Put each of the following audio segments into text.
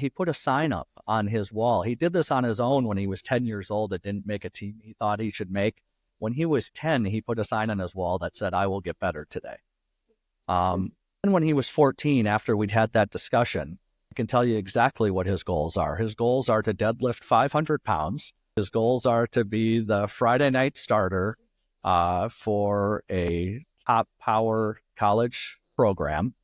he put a sign up on his wall. He did this on his own when he was 10 years old. It didn't make a team he thought he should make. When he was 10, he put a sign on his wall that said, "I will get better today." And when he was 14, after we'd had that discussion, I can tell you exactly what his goals are. His goals are to deadlift 500 pounds. His goals are to be the Friday night starter for a top power college program.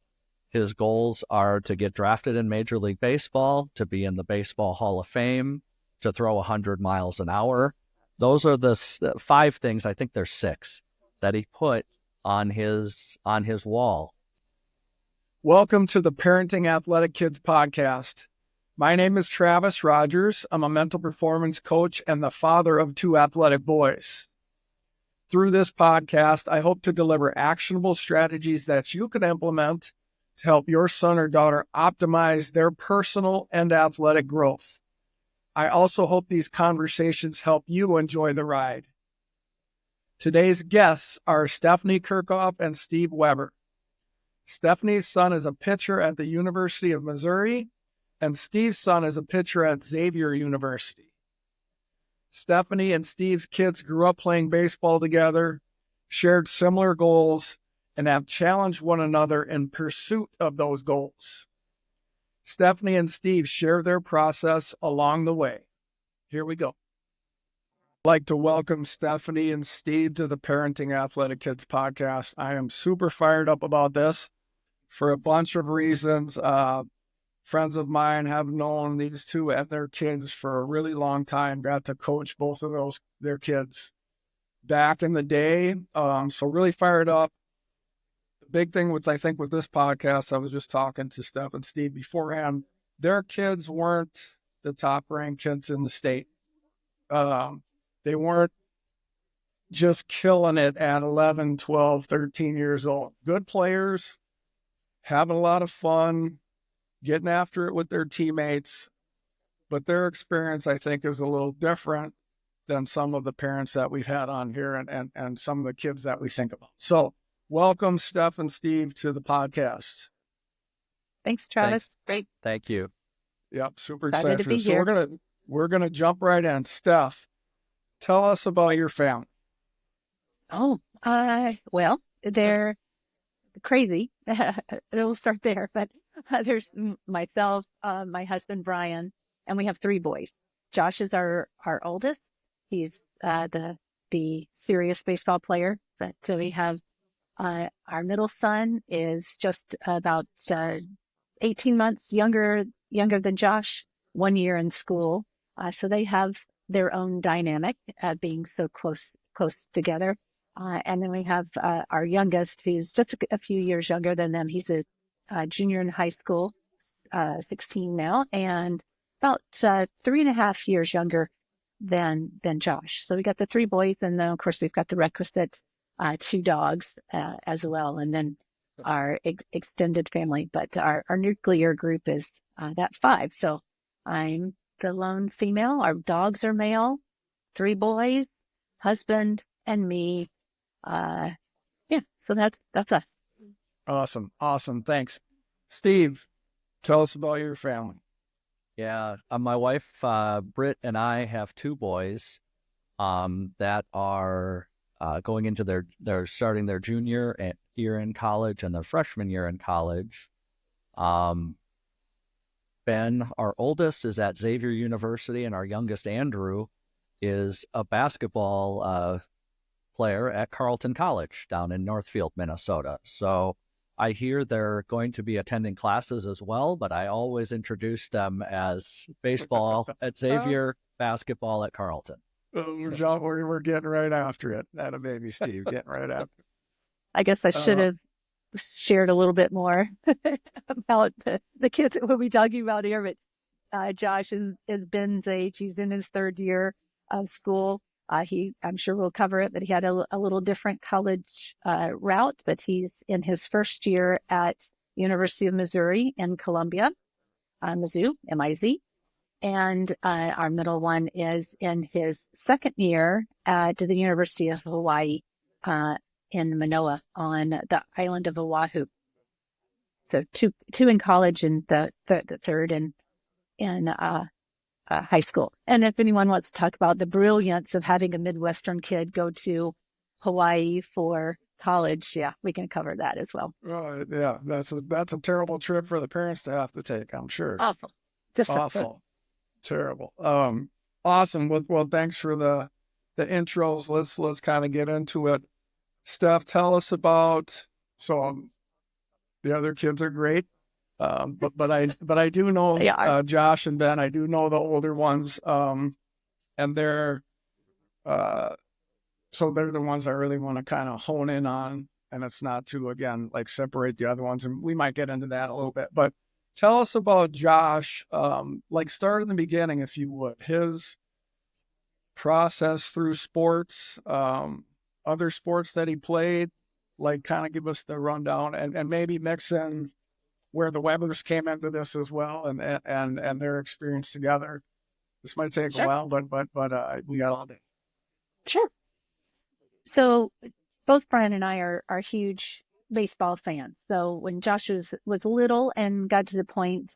His goals are to get drafted in Major League Baseball, to be in the Baseball Hall of Fame, to throw 100 miles an hour. Those are the 5 things, I think there's 6, that he put on his wall. Welcome to the Parenting Athletic Kids podcast. My name is Travis Rogers. I'm a mental performance coach and the father of 2 athletic boys. Through this podcast, I hope to deliver actionable strategies that you can implement to help your son or daughter optimize their personal and athletic growth. I also hope these conversations help you enjoy the ride. Today's guests are Stephanie Kirchhoff and Steve Weber. Stephanie's son is a pitcher at the University of Missouri, and Steve's son is a pitcher at Xavier University. Stephanie and Steve's kids grew up playing baseball together, shared similar goals, and have challenged one another in pursuit of those goals. Stephanie and Steve share their process along the way. Here we go. I'd like to welcome Stephanie and Steve to the Parenting Athletic Kids podcast. I am super fired up about this for a bunch of reasons. Friends of mine have known these 2 and their kids for a really long time, got to coach both of their kids back in the day. So really fired up. The big thing with this podcast, I was just talking to Steph and Steve beforehand, their kids weren't the top ranked kids in the state. They weren't just killing it at 11, 12, 13 years old. Good players, having a lot of fun, getting after it with their teammates. But their experience, I think, is a little different than some of the parents that we've had on here and some of the kids that we think about. So welcome, Steph and Steve, to the podcast. Thanks, Travis. Thanks. Great. Thank you. Yep, super Excited excited. to be So here. we're gonna jump right in. Steph, tell us about your family. Well, they're crazy. We'll start there. But there's myself, my husband, Brian, and we have 3 boys. Josh is our oldest. He's the serious baseball player. But so we have our middle son is just about 18 months younger than Josh, 1 year in school. So they have their own dynamic being so close together. And then we have our youngest, who's just a few years younger than them. He's a junior in high school, 16 now, and about 3.5 years younger than Josh. So we got the 3 boys, and then of course we've got the requisite 2 dogs as well, and then our extended family. But our nuclear group is that 5. So I'm the lone female. Our dogs are male, 3 boys, husband, and me. So that's us. Awesome. Thanks. Steve, tell us about your family. Yeah, my wife, Britt, and I have 2 boys that are going into they're starting their junior year in college and their freshman year in college. Ben, our oldest, is at Xavier University, and our youngest, Andrew, is a basketball player at Carleton College down in Northfield, Minnesota. So I hear they're going to be attending classes as well, but I always introduce them as baseball at Xavier, basketball at Carleton. We're getting right after it. That a baby, Steve, getting right after it. I guess I should have shared a little bit more about the kids that we'll be talking about here. But Josh is Ben's age. He's in his 3rd year of school. I'm sure we'll cover it, but he had a little different college route, but he's in his 1st year at University of Missouri in Columbia, Mizzou, M-I-Z. And our middle one is in his 2nd year at the University of Hawaii in Manoa on the island of Oahu. So two in college and the 3rd high school. And if anyone wants to talk about the brilliance of having a Midwestern kid go to Hawaii for college, yeah, we can cover that as well. Yeah, that's a terrible trip for the parents to have to take, I'm sure. Awful. Just awful. Terrible. Awesome. Well, thanks for the intros. Let's kind of get into it. Steph, tell us about, the other kids are great. But I do know Josh and Ben. I do know the older ones. And they're so they're the ones I really want to kind of hone in on, and it's not to, again, like separate the other ones, and we might get into that a little bit. But tell us about Josh, like start in the beginning, if you would, his process through sports, other sports that he played, like kind of give us the rundown, and maybe mix in where the Webbers came into this as well, and their experience together. This might take a while, but we got all day. Sure. So both Brian and I are huge baseball fans. So when Josh was little and got to the point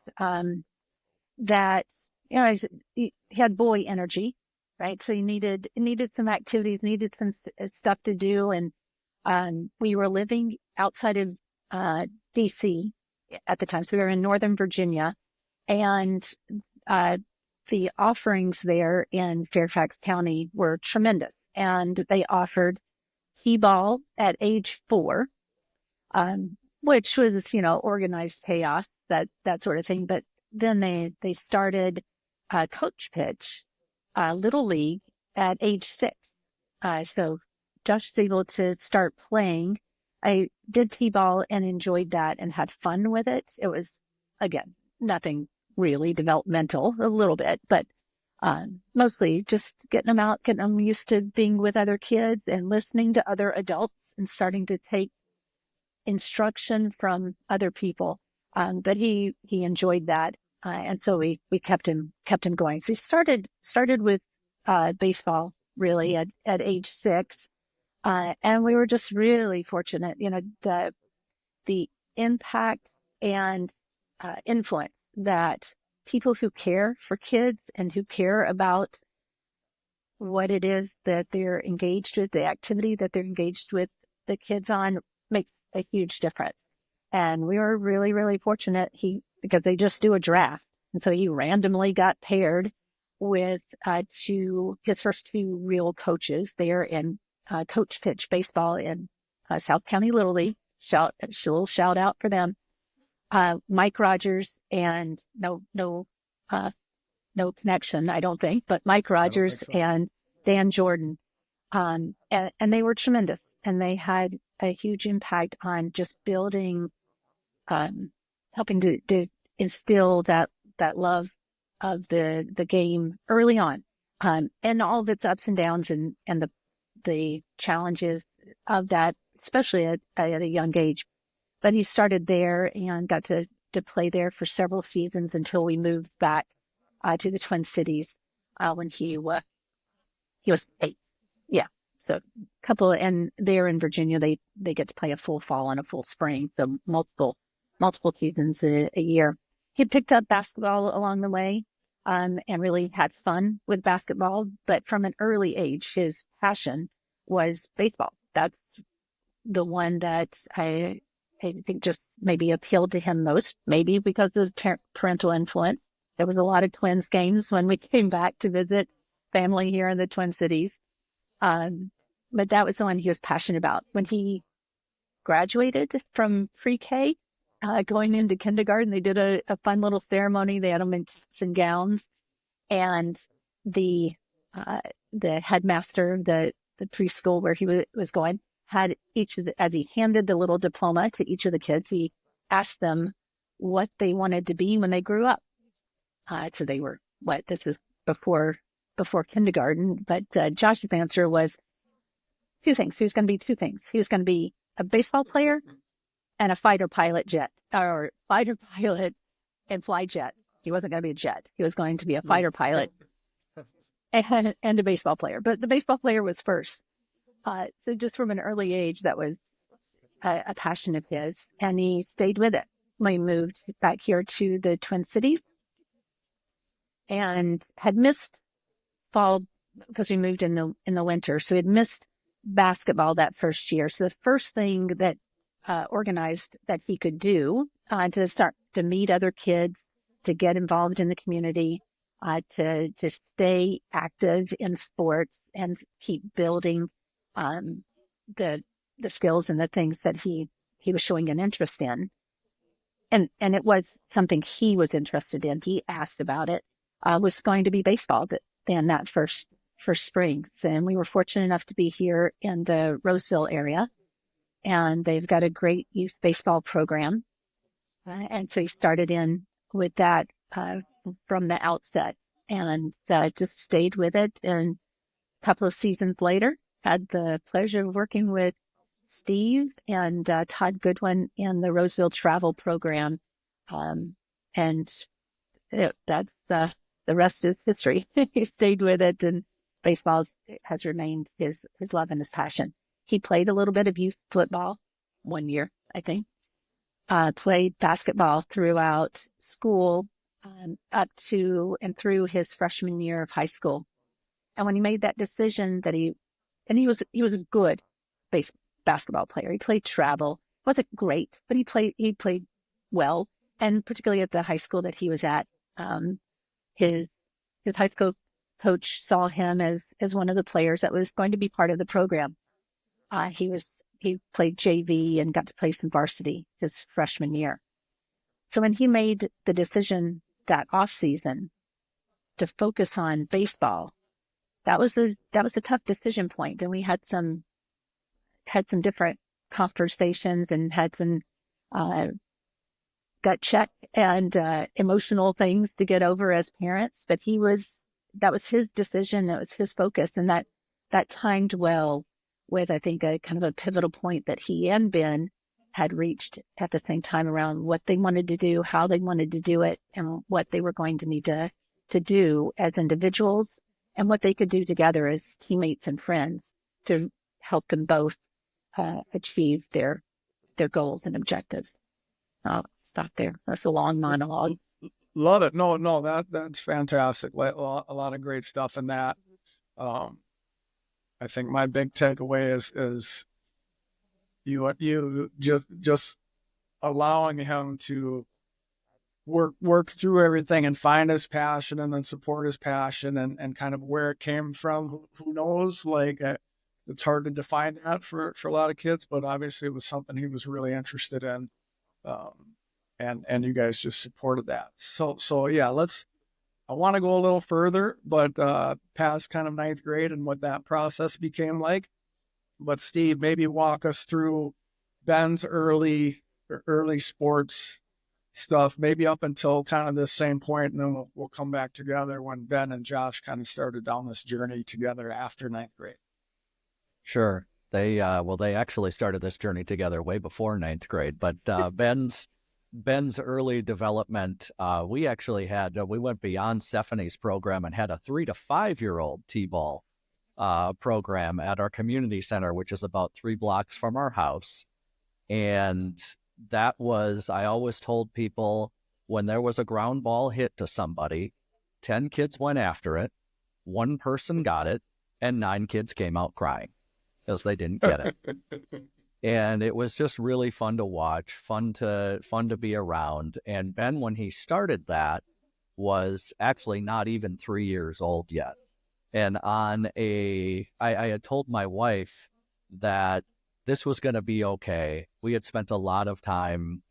that he had boy energy, right? So he needed some activities, needed some stuff to do, and we were living outside of D.C. at the time, so we were in Northern Virginia, and the offerings there in Fairfax County were tremendous. And they offered T-ball at age 4, which was, organized chaos, that sort of thing. But then they started coach pitch, Little League at age 6. So Josh was able to start playing. I did T-ball and enjoyed that and had fun with it. It was, again, nothing really developmental, a little bit, but mostly just getting them out, getting them used to being with other kids and listening to other adults and starting to take instruction from other people. But he enjoyed that. And so we kept him going. So he started with baseball really at age 6. And we were just really fortunate, the impact and influence that people who care for kids and who care about what it is that they're engaged with, the activity that they're engaged with the kids on, makes a huge difference. And we were really, really fortunate because they just do a draft. And so he randomly got paired with his first 2 real coaches there in coach pitch baseball in South County Little League. A little shout out for them. Mike Rogers and no connection, I don't think, but Mike Rogers and Dan Jordan. And they were tremendous, and they had a huge impact on just building, helping to instill that love of the game early on, and all of its ups and downs and the challenges of that, especially at a young age. But he started there and got to play there for several seasons until we moved back to the Twin Cities when he was 8. Yeah. So and there in Virginia, they get to play a full fall and a full spring. So multiple seasons a year. He picked up basketball along the way and really had fun with basketball. But from an early age, his passion was baseball. That's the one that I think just maybe appealed to him most, maybe because of parental influence. There was a lot of Twins games when we came back to visit family here in the Twin Cities. But that was the one he was passionate about. When he graduated from pre-K, going into kindergarten, they did a fun little ceremony. They had him in caps and gowns, and the headmaster, the preschool where he was going, had as he handed the little diploma to each of the kids, he asked them what they wanted to be when they grew up. So they were, this was before kindergarten, but Josh's answer was 2 things. He was going to be 2 things. He was going to be a baseball player and a fighter pilot and fly jet. He wasn't going to be a jet. He was going to be a fighter pilot and a baseball player. But the baseball player was first. So just from an early age, that was a passion of his, and he stayed with it. We moved back here to the Twin Cities, and had missed fall because we moved in the winter. So he had missed basketball that first year. So the first thing that organized that he could do to start to meet other kids, to get involved in the community, to stay active in sports and keep building the skills and the things that he was showing an interest in. And it was something he was interested in. He asked about it. Was going to be baseball that first spring. And we were fortunate enough to be here in the Roseville area, and they've got a great youth baseball program. And so he started in with that from the outset, and just stayed with it. And a couple of seasons later, had the pleasure of working with Steve and Todd Goodwin in the Roseville travel program. And that's the rest is history. He stayed with it, and baseball has remained his love and his passion. He played a little bit of youth football 1 year, I think. Played basketball throughout school, up to and through his freshman year of high school. And when he made that decision he was a good basketball player. He played travel. Wasn't great, but he played well. And particularly at the high school that he was at, his high school coach saw him as one of the players that was going to be part of the program. He played JV and got to play some varsity his freshman year. So when he made the decision that off season to focus on baseball, that was a tough decision point. And we had some different conversations and had some gut check and emotional things to get over as parents. But that was his decision. That was his focus. And that timed well with, I think, a kind of a pivotal point that he and Ben had reached at the same time around what they wanted to do, how they wanted to do it, and what they were going to need to do as individuals, and what they could do together as teammates and friends to help them both achieve their goals and objectives. I'll stop there. That's a long monologue. Love it. No, that's fantastic. A lot of great stuff in that. I think my big takeaway is you just allowing him to work through everything and find his passion and then support his passion and kind of where it came from. Who knows? Like it's hard to define that for a lot of kids, but obviously it was something he was really interested in. And you guys just supported that. So yeah, I want to go a little further, but past kind of ninth grade and what that process became like. But Steve, maybe walk us through Ben's early sports stuff, maybe up until kind of this same point, and then we'll come back together when Ben and Josh kind of started down this journey together after ninth grade. Sure. They actually started this journey together way before ninth grade, but Ben's early development, we went beyond Stephanie's program and had a 3 to 5 year old T-ball program at our community center, which is about 3 blocks from our house. And I always told people, when there was a ground ball hit to somebody, 10 kids went after it, 1 person got it, and 9 kids came out crying because they didn't get it. And it was just really fun to watch, fun to be around. And Ben, when he started that, was actually not even 3 years old yet. And I had told my wife that this was going to be okay. We had spent a lot of time,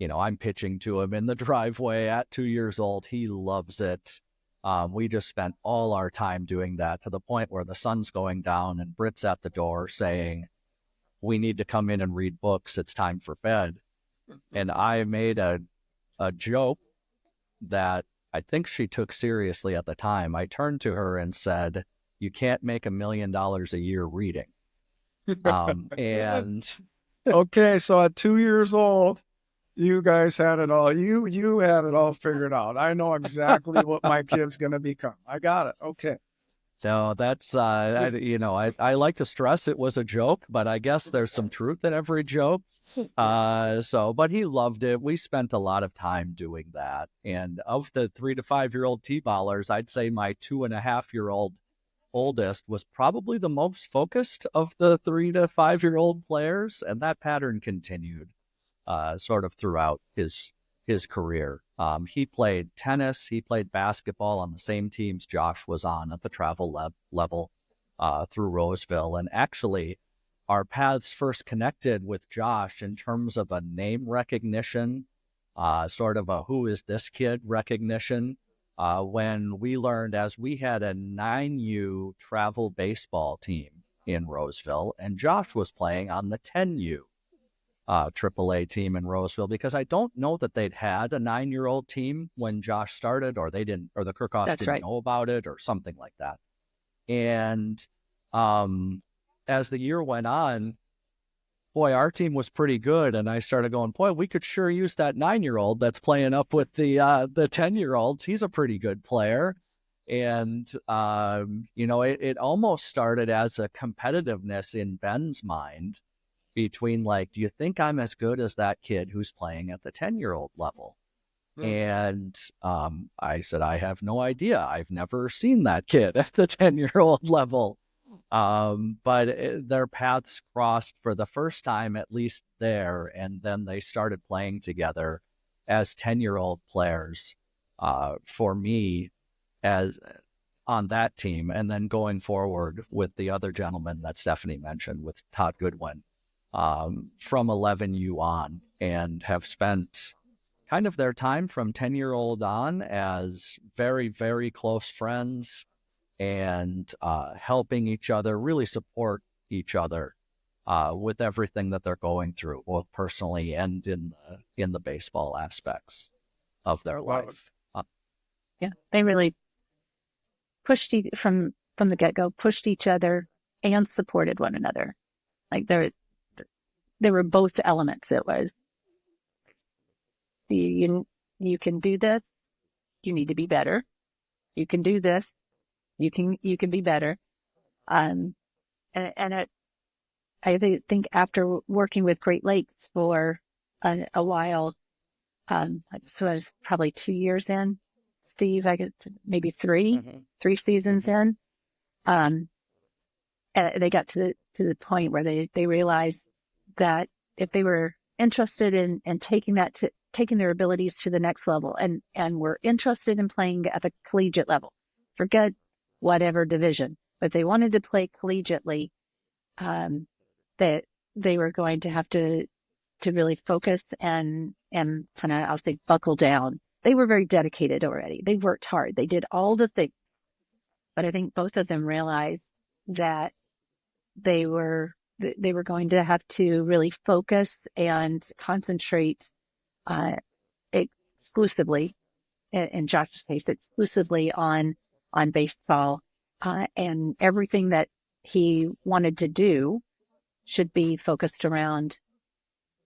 I'm pitching to him in the driveway at 2 years old. He loves it. We just spent all our time doing that, to the point where the sun's going down and Britt's at the door saying, "We need to come in and read books. It's time for bed." And I made a joke that I think she took seriously at the time. I turned to her and said, "You can't make $1 million a year reading." And okay, so at 2 years old, you guys had it all. You had it all figured out. I know exactly what my kid's going to become. I got it. Okay. So that's, I like to stress it was a joke, but I guess there's some truth in every joke. But he loved it. We spent a lot of time doing that. And of the 3 to 5 year old T-ballers, I'd say my 2.5 year old oldest was probably the most focused of the 3 to 5 year old players. And that pattern continued sort of throughout his career. He played tennis, he played basketball on the same teams Josh was on at the travel level through Roseville. And actually, our paths first connected with Josh in terms of a name recognition, sort of a who is this kid recognition, when we learned as we had a 9U travel baseball team in Roseville, and Josh was playing on the 10U AAA team in Roseville, because I don't know that they'd had a 9-year-old team when Josh started, or they didn't, or the Kirchhoffs That's didn't right. know about it, or something like that. And as the year went on, boy, our team was pretty good, and I started going, boy, we could sure use that 9-year-old that's playing up with the 10-year-olds. He's a pretty good player. And it almost started as a competitiveness in Ben's mind between, like, do you think I'm as good as that kid who's playing at the 10-year-old level? And I said, I have no idea. I've never seen that kid at the 10-year-old level. But their paths crossed for the first time, at least there. And then they started playing together as 10-year-old players for me as on that team. And then going forward with the other gentleman that Stephanie mentioned, with Todd Goodwin, from 11U on, and have spent kind of their time from 10-year-old on as very, very close friends, and helping each other, really support each other with everything that they're going through, both personally and in the baseball aspects of their life. Yeah, they really pushed from the get-go, pushed each other and supported one another. Like there were both elements. It was you can do this, you need to be better. You can do this, you can be better. And I think after working with Great Lakes for a while, so I was probably 2 years in, Steve, I get maybe three seasons in. They got to the point where they realized that if they were interested in taking their abilities to the next level, and were interested in playing at the collegiate level, forget whatever division, but they wanted to play collegiately, that they were going to have to really focus and kind of, I'll say, buckle down. They were very dedicated already. They worked hard. They did all the things, but I think both of them realized that they were going to have to really focus and concentrate exclusively, in Josh's case, exclusively on baseball, and everything that he wanted to do should be focused around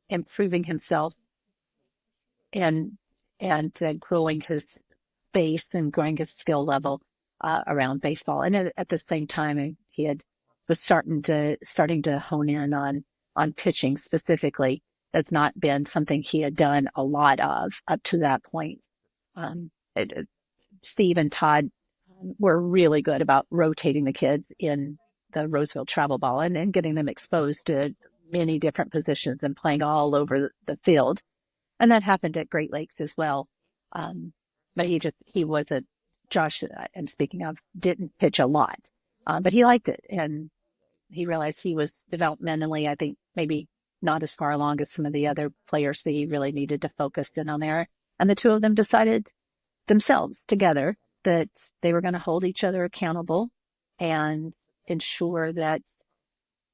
improving himself and growing his base and growing his skill level around baseball. And at the same time, he was starting to hone in on pitching specifically. That's not been something he had done a lot of up to that point. Steve and Todd were really good about rotating the kids in the Roseville travel ball and getting them exposed to many different positions and playing all over the field. And that happened at Great Lakes as well. But Josh, I'm speaking of, didn't pitch a lot, but he liked it. And he realized he was developmentally, I think, maybe not as far along as some of the other players, so he really needed to focus in on there. And the two of them decided themselves together that they were going to hold each other accountable and ensure that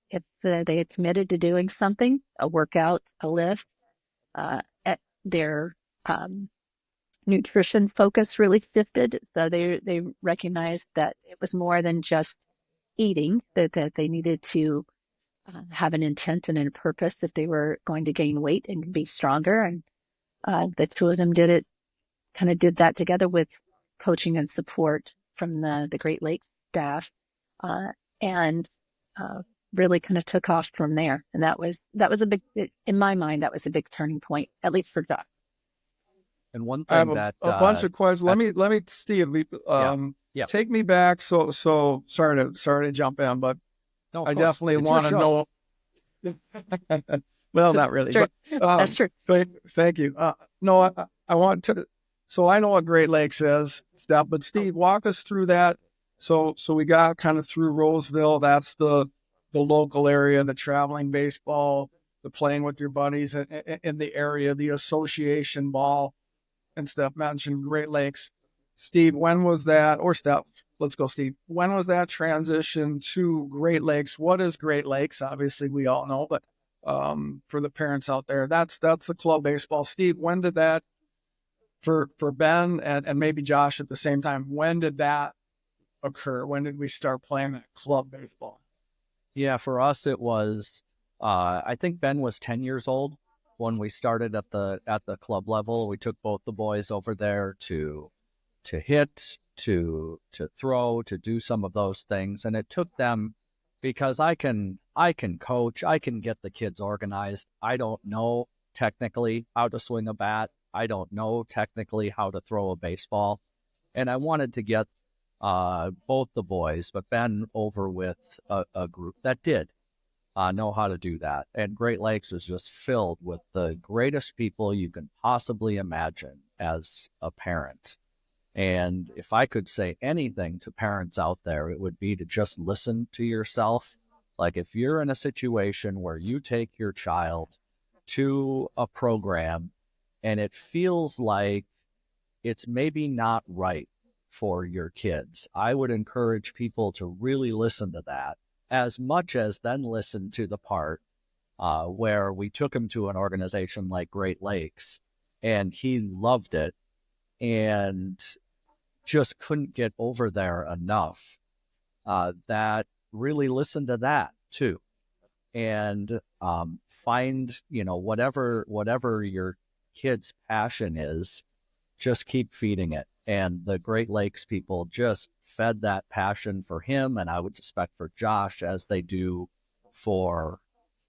if they had committed to doing something, a workout, a lift, their nutrition focus really shifted. So they recognized that it was more than just eating, that they needed to have an intent and a purpose if they were going to gain weight and be stronger. And the two of them did that together with coaching and support from the Great Lakes staff, and really kind of took off from there. And that was a big, in my mind, that was a big turning point, at least for Josh. And one I have thing that a bunch of questions. Let me, Steve, yeah. take me back. So sorry to jump in, but No, of I course. definitely It's want to your know. Well, not really, That's true. but That's true. thank you. No, I want to. So I know what Great Lakes is, Steph, but Steve, walk us through that. So we got kind of through Roseville. That's the local area, the traveling baseball, the playing with your buddies in the area, the association ball, and Steph mentioned Great Lakes. Steve, when was that? Or Steph, let's go, Steve. When was that transition to Great Lakes? What is Great Lakes? Obviously, we all know, but for the parents out there, that's the club baseball. Steve, when did that for Ben and maybe Josh at the same time? When did that occur? When did we start playing that club baseball? Yeah, for us it was I think Ben was 10 years old when we started at the club level. We took both the boys over there to hit, to throw, to do some of those things, and it took them, because I can coach, I can get the kids organized. I don't know technically how to swing a bat. I don't know technically how to throw a baseball, and I wanted to get both the boys, but Ben over with a group that did know how to do that. And Great Lakes is just filled with the greatest people you can possibly imagine as a parent. And if I could say anything to parents out there, it would be to just listen to yourself. Like, if you're in a situation where you take your child to a program and it feels like it's maybe not right for your kids, I would encourage people to really listen to that, as much as then listen to the part where we took him to an organization like Great Lakes and he loved it and just couldn't get over there enough. That really listen to that too, and find, whatever your kid's passion is, just keep feeding it. And the Great Lakes people just fed that passion for him, and I would suspect for Josh, as they do for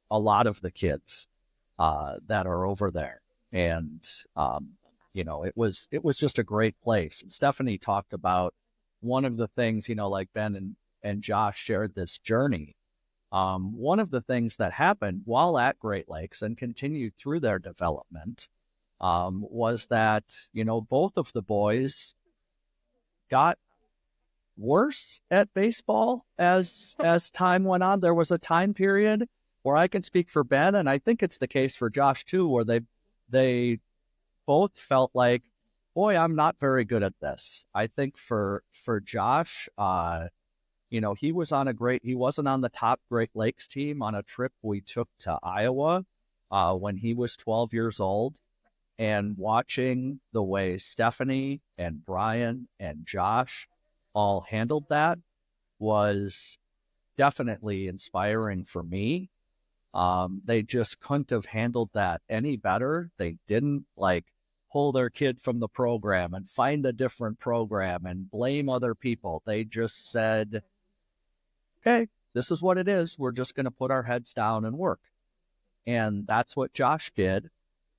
a lot of the kids that are over there. And it was just a great place. And Stephanie talked about one of the things, like Ben and Josh shared this journey. One of the things that happened while at Great Lakes and continued through their development was that, both of the boys got worse at baseball as time went on. There was a time period where I can speak for Ben, and I think it's the case for Josh too, where they both felt like, boy, I'm not very good at this. I think for Josh, he wasn't on the top Great Lakes team on a trip we took to Iowa when he was 12 years old. And watching the way Stephanie and Brian and Josh all handled that was definitely inspiring for me. They just couldn't have handled that any better. They didn't pull their kid from the program and find a different program and blame other people. They just said, okay, this is what it is. We're just going to put our heads down and work. And that's what Josh did.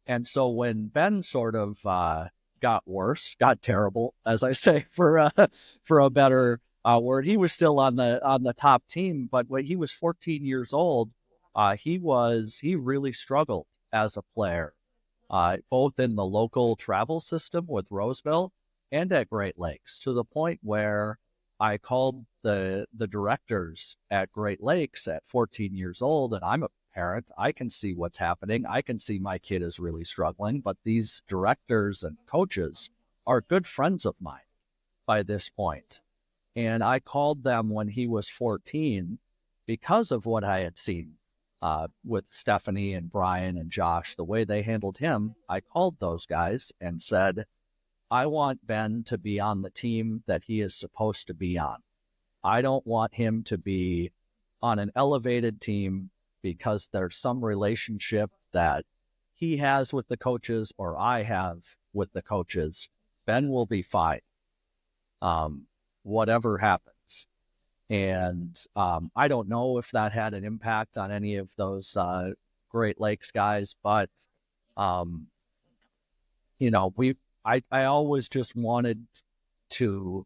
And so when Ben sort of got worse, got terrible, as I say, for a better word, he was still on the top team. But when he was 14 years old, he really struggled as a player, both in the local travel system with Roseville and at Great Lakes, to the point where I called the directors at Great Lakes at 14 years old, and I'm a parent. I can see what's happening. I can see my kid is really struggling, but these directors and coaches are good friends of mine by this point. And I called them when he was 14 because of what I had seen with Stephanie and Brian and Josh, the way they handled him. I called those guys and said, I want Ben to be on the team that he is supposed to be on. I don't want him to be on an elevated team because there's some relationship that he has with the coaches or I have with the coaches. Ben will be fine, whatever happens. And I don't know if that had an impact on any of those Great Lakes guys, but I always just wanted to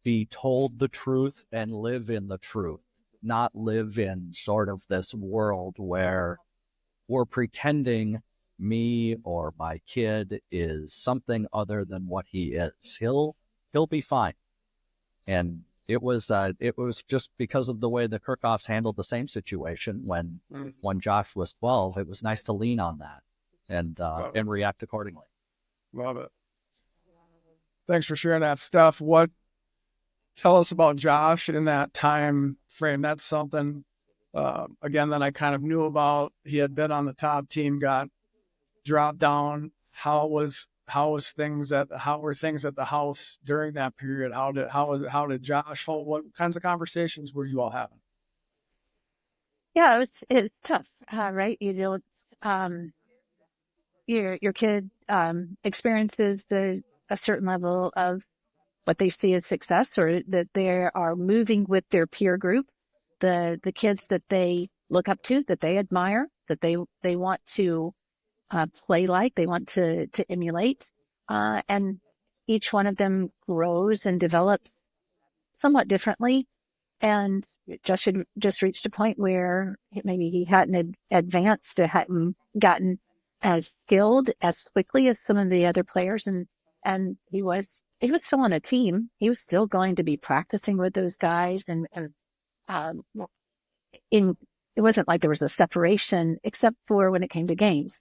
be told the truth and live in the truth, not live in sort of this world where we're pretending me or my kid is something other than what he is. He'll be fine. And it was just because of the way the Kirchhoffs handled the same situation when Josh was 12. It was nice to lean on that and react accordingly. Love it. Thanks for sharing that stuff. Tell us about Josh in that time frame. That's something, again, that I kind of knew about. He had been on the top team, got dropped down. How were things at the house during that period? How did Josh hold? What kinds of conversations were you all having? Yeah, it's tough, right? Your kid experiences a certain level of what they see as success, or that they are moving with their peer group, the kids that they look up to, that they admire, that they want to play like, they want to emulate, and each one of them grows and develops somewhat differently. And Josh had just reached a point where maybe he hadn't advanced, or hadn't gotten as skilled as quickly as some of the other players, and he was still on a team. He was still going to be practicing with those guys, and it wasn't like there was a separation except for when it came to games.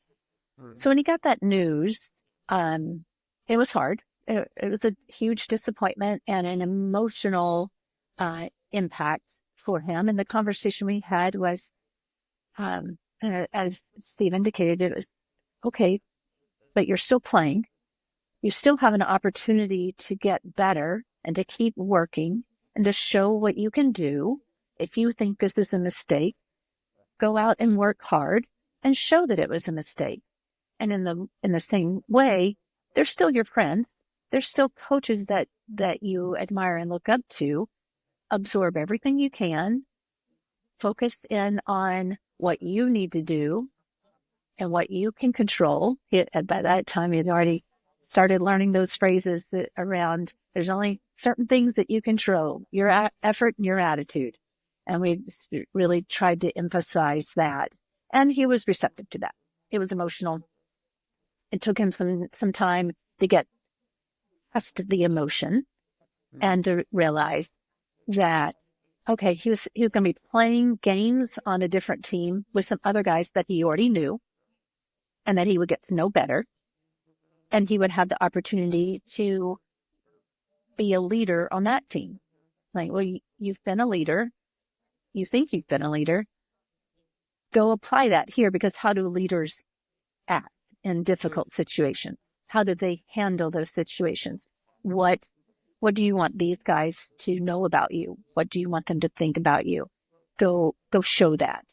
So when he got that news, it was hard. It was a huge disappointment and an emotional impact for him. And the conversation we had was, as Steve indicated, it was, okay, but you're still playing. You still have an opportunity to get better and to keep working and to show what you can do. If you think this is a mistake, go out and work hard and show that it was a mistake. And in the same way, they're still your friends. They're still coaches that you admire and look up to. Absorb everything you can. Focus in on what you need to do and what you can control. By that time, he had already started learning those phrases around there's only certain things that you control, your effort and your attitude. And we really tried to emphasize that. And he was receptive to that. It was emotional. It took him some time to get past the emotion and to realize that, okay, he was going to be playing games on a different team with some other guys that he already knew and that he would get to know better. And he would have the opportunity to be a leader on that team. Like, well, you've been a leader. You think you've been a leader. Go apply that here, because how do leaders act in difficult situations? How do they handle those situations? What do you want these guys to know about you? What do you want them to think about you? Go show that.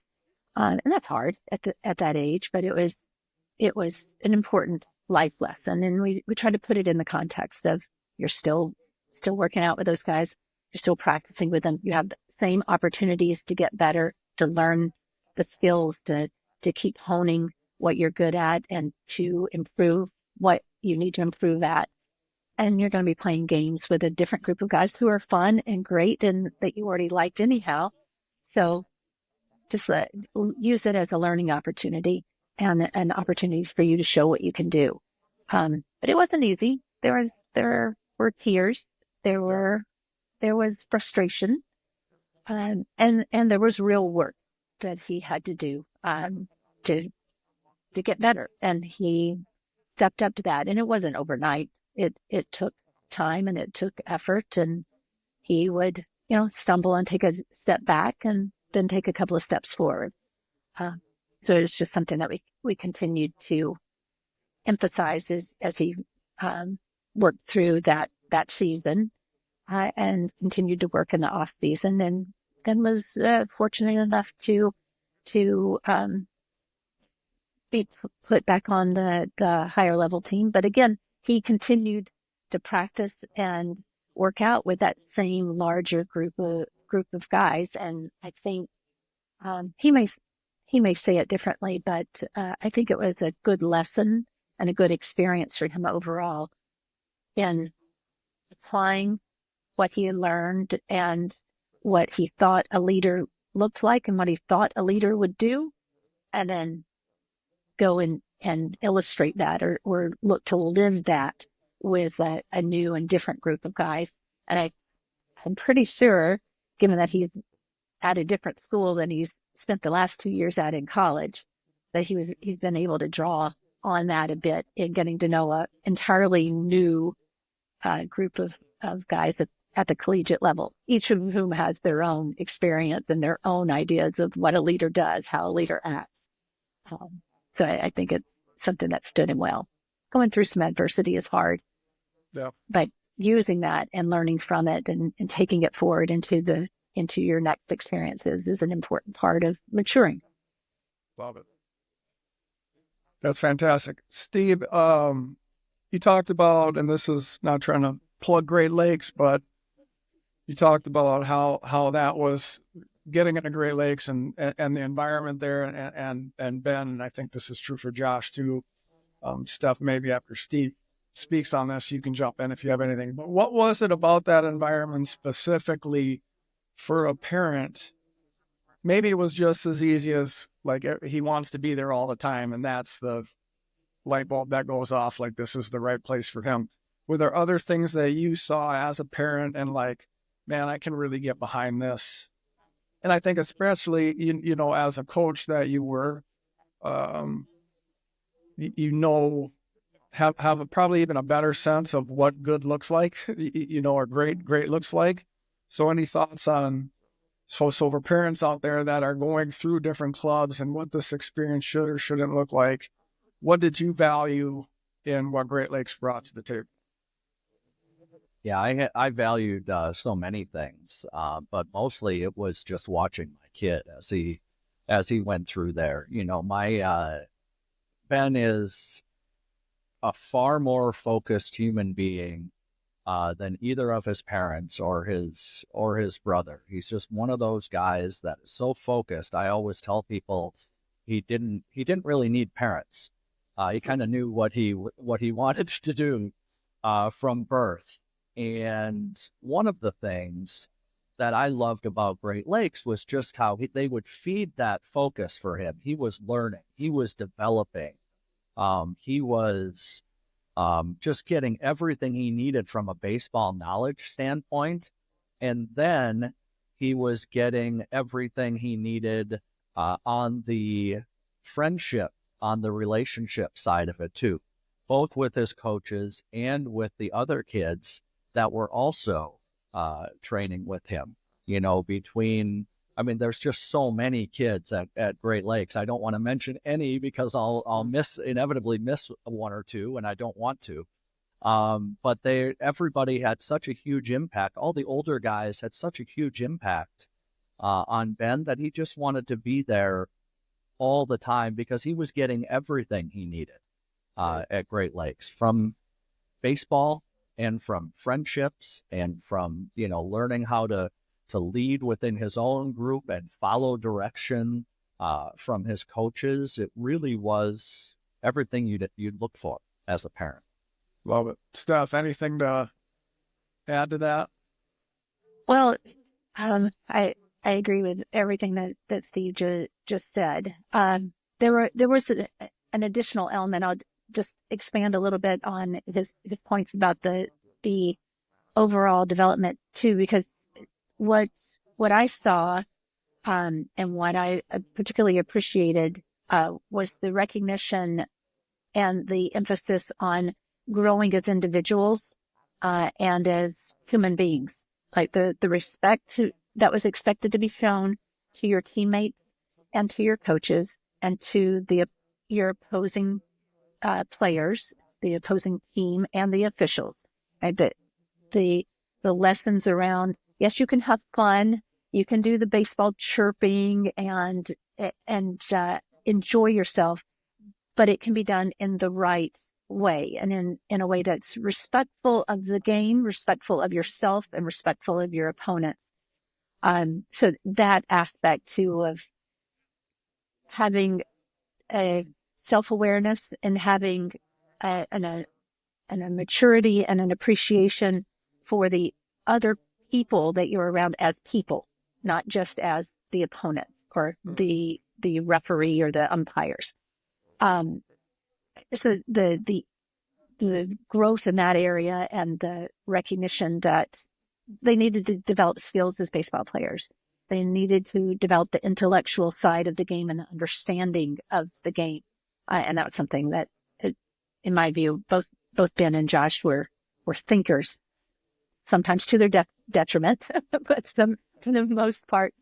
And that's hard at that age, but it was an important life lesson. And we try to put it in the context of you're still working out with those guys. You're still practicing with them. You have the same opportunities to get better, to learn the skills, to keep honing what you're good at and to improve what you need to improve at. And you're going to be playing games with a different group of guys who are fun and great and that you already liked anyhow. So just use it as a learning opportunity and an opportunity for you to show what you can do. But it wasn't easy. There were tears. There was frustration. And there was real work that he had to do to get better. And he stepped up to that. And it wasn't overnight. It took time and it took effort, and he would, stumble and take a step back and then take a couple of steps forward. So it's just something that we continued to emphasize as he worked through that season and continued to work in the off season, and then was fortunate enough to be put back on the higher level team. But again, he continued to practice and work out with that same larger group group of guys. And I think he may say it differently, but I think it was a good lesson and a good experience for him overall in applying what he had learned and what he thought a leader looked like and what he thought a leader would do, and then go and illustrate that or look to live that with a new and different group of guys. And I'm pretty sure, given that he's at a different school than he's spent the last 2 years at in college, that he's been able to draw on that a bit in getting to know a entirely new group of guys at the collegiate level, each of whom has their own experience and their own ideas of what a leader does, how a leader acts. So I think it's something that stood him well. Going through some adversity is hard, but using that and learning from it and taking it forward into your next experiences is an important part of maturing. Love it. That's fantastic. Steve, you talked about, and this is not trying to plug Great Lakes, but you talked about how that was getting into Great Lakes and the environment there and Ben, and I think this is true for Josh too. Steph, maybe after Steve speaks on this, you can jump in if you have anything. But what was it about that environment specifically for a parent? Maybe it was just as easy as like he wants to be there all the time, and that's the light bulb that goes off, like this is the right place for him. Were there other things that you saw as a parent and like, man, I can really get behind this? And I think especially, you know, as a coach that you were, have probably even a better sense of what good looks like, you know, or great looks like. So any thoughts on, so for parents out there that are going through different clubs and what this experience should or shouldn't look like, what did you value in what Great Lakes brought to the table? Yeah, I valued so many things, but mostly it was just watching my kid as he went through there. You know, my Ben is a far more focused human being than either of his parents or his brother. He's just one of those guys that is so focused. I always tell people he didn't really need parents. He kind of knew what he wanted to do from birth. And one of the things that I loved about Great Lakes was just how they would feed that focus for him. He was learning, he was developing, he was just getting everything he needed from a baseball knowledge standpoint. And then he was getting everything he needed on the friendship, on the relationship side of it too, both with his coaches and with the other kids that were also training with him. You know, there's just so many kids at Great Lakes. I don't want to mention any because I'll inevitably miss one or two, and I don't want to. But everybody had such a huge impact. All the older guys had such a huge impact on Ben that he just wanted to be there all the time because he was getting everything he needed at Great Lakes, from baseball and from friendships and from, you know, learning how to lead within his own group and follow direction from his coaches. It really was everything you'd look for as a parent. Love it. Steph, anything to add to that? Well, I agree with everything that Steve just said. There was an additional element. I'll just expand a little bit on his points about the overall development too, because what I saw and what I particularly appreciated was the recognition and the emphasis on growing as individuals and as human beings, like the respect that was expected to be shown to your teammates and to your coaches and to your opposing players, the opposing team, and the officials. Right? The lessons around, yes, you can have fun, you can do the baseball chirping and enjoy yourself, but it can be done in the right way and in a way that's respectful of the game, respectful of yourself, and respectful of your opponents. So that aspect too of having a self-awareness and having a maturity and an appreciation for the other people that you're around as people, not just as the opponent or the referee or the umpires. So the growth in that area and the recognition that they needed to develop skills as baseball players. They needed to develop the intellectual side of the game and the understanding of the game. And that was something that, in my view, both Ben and Josh were thinkers, sometimes to their detriment, but for the most part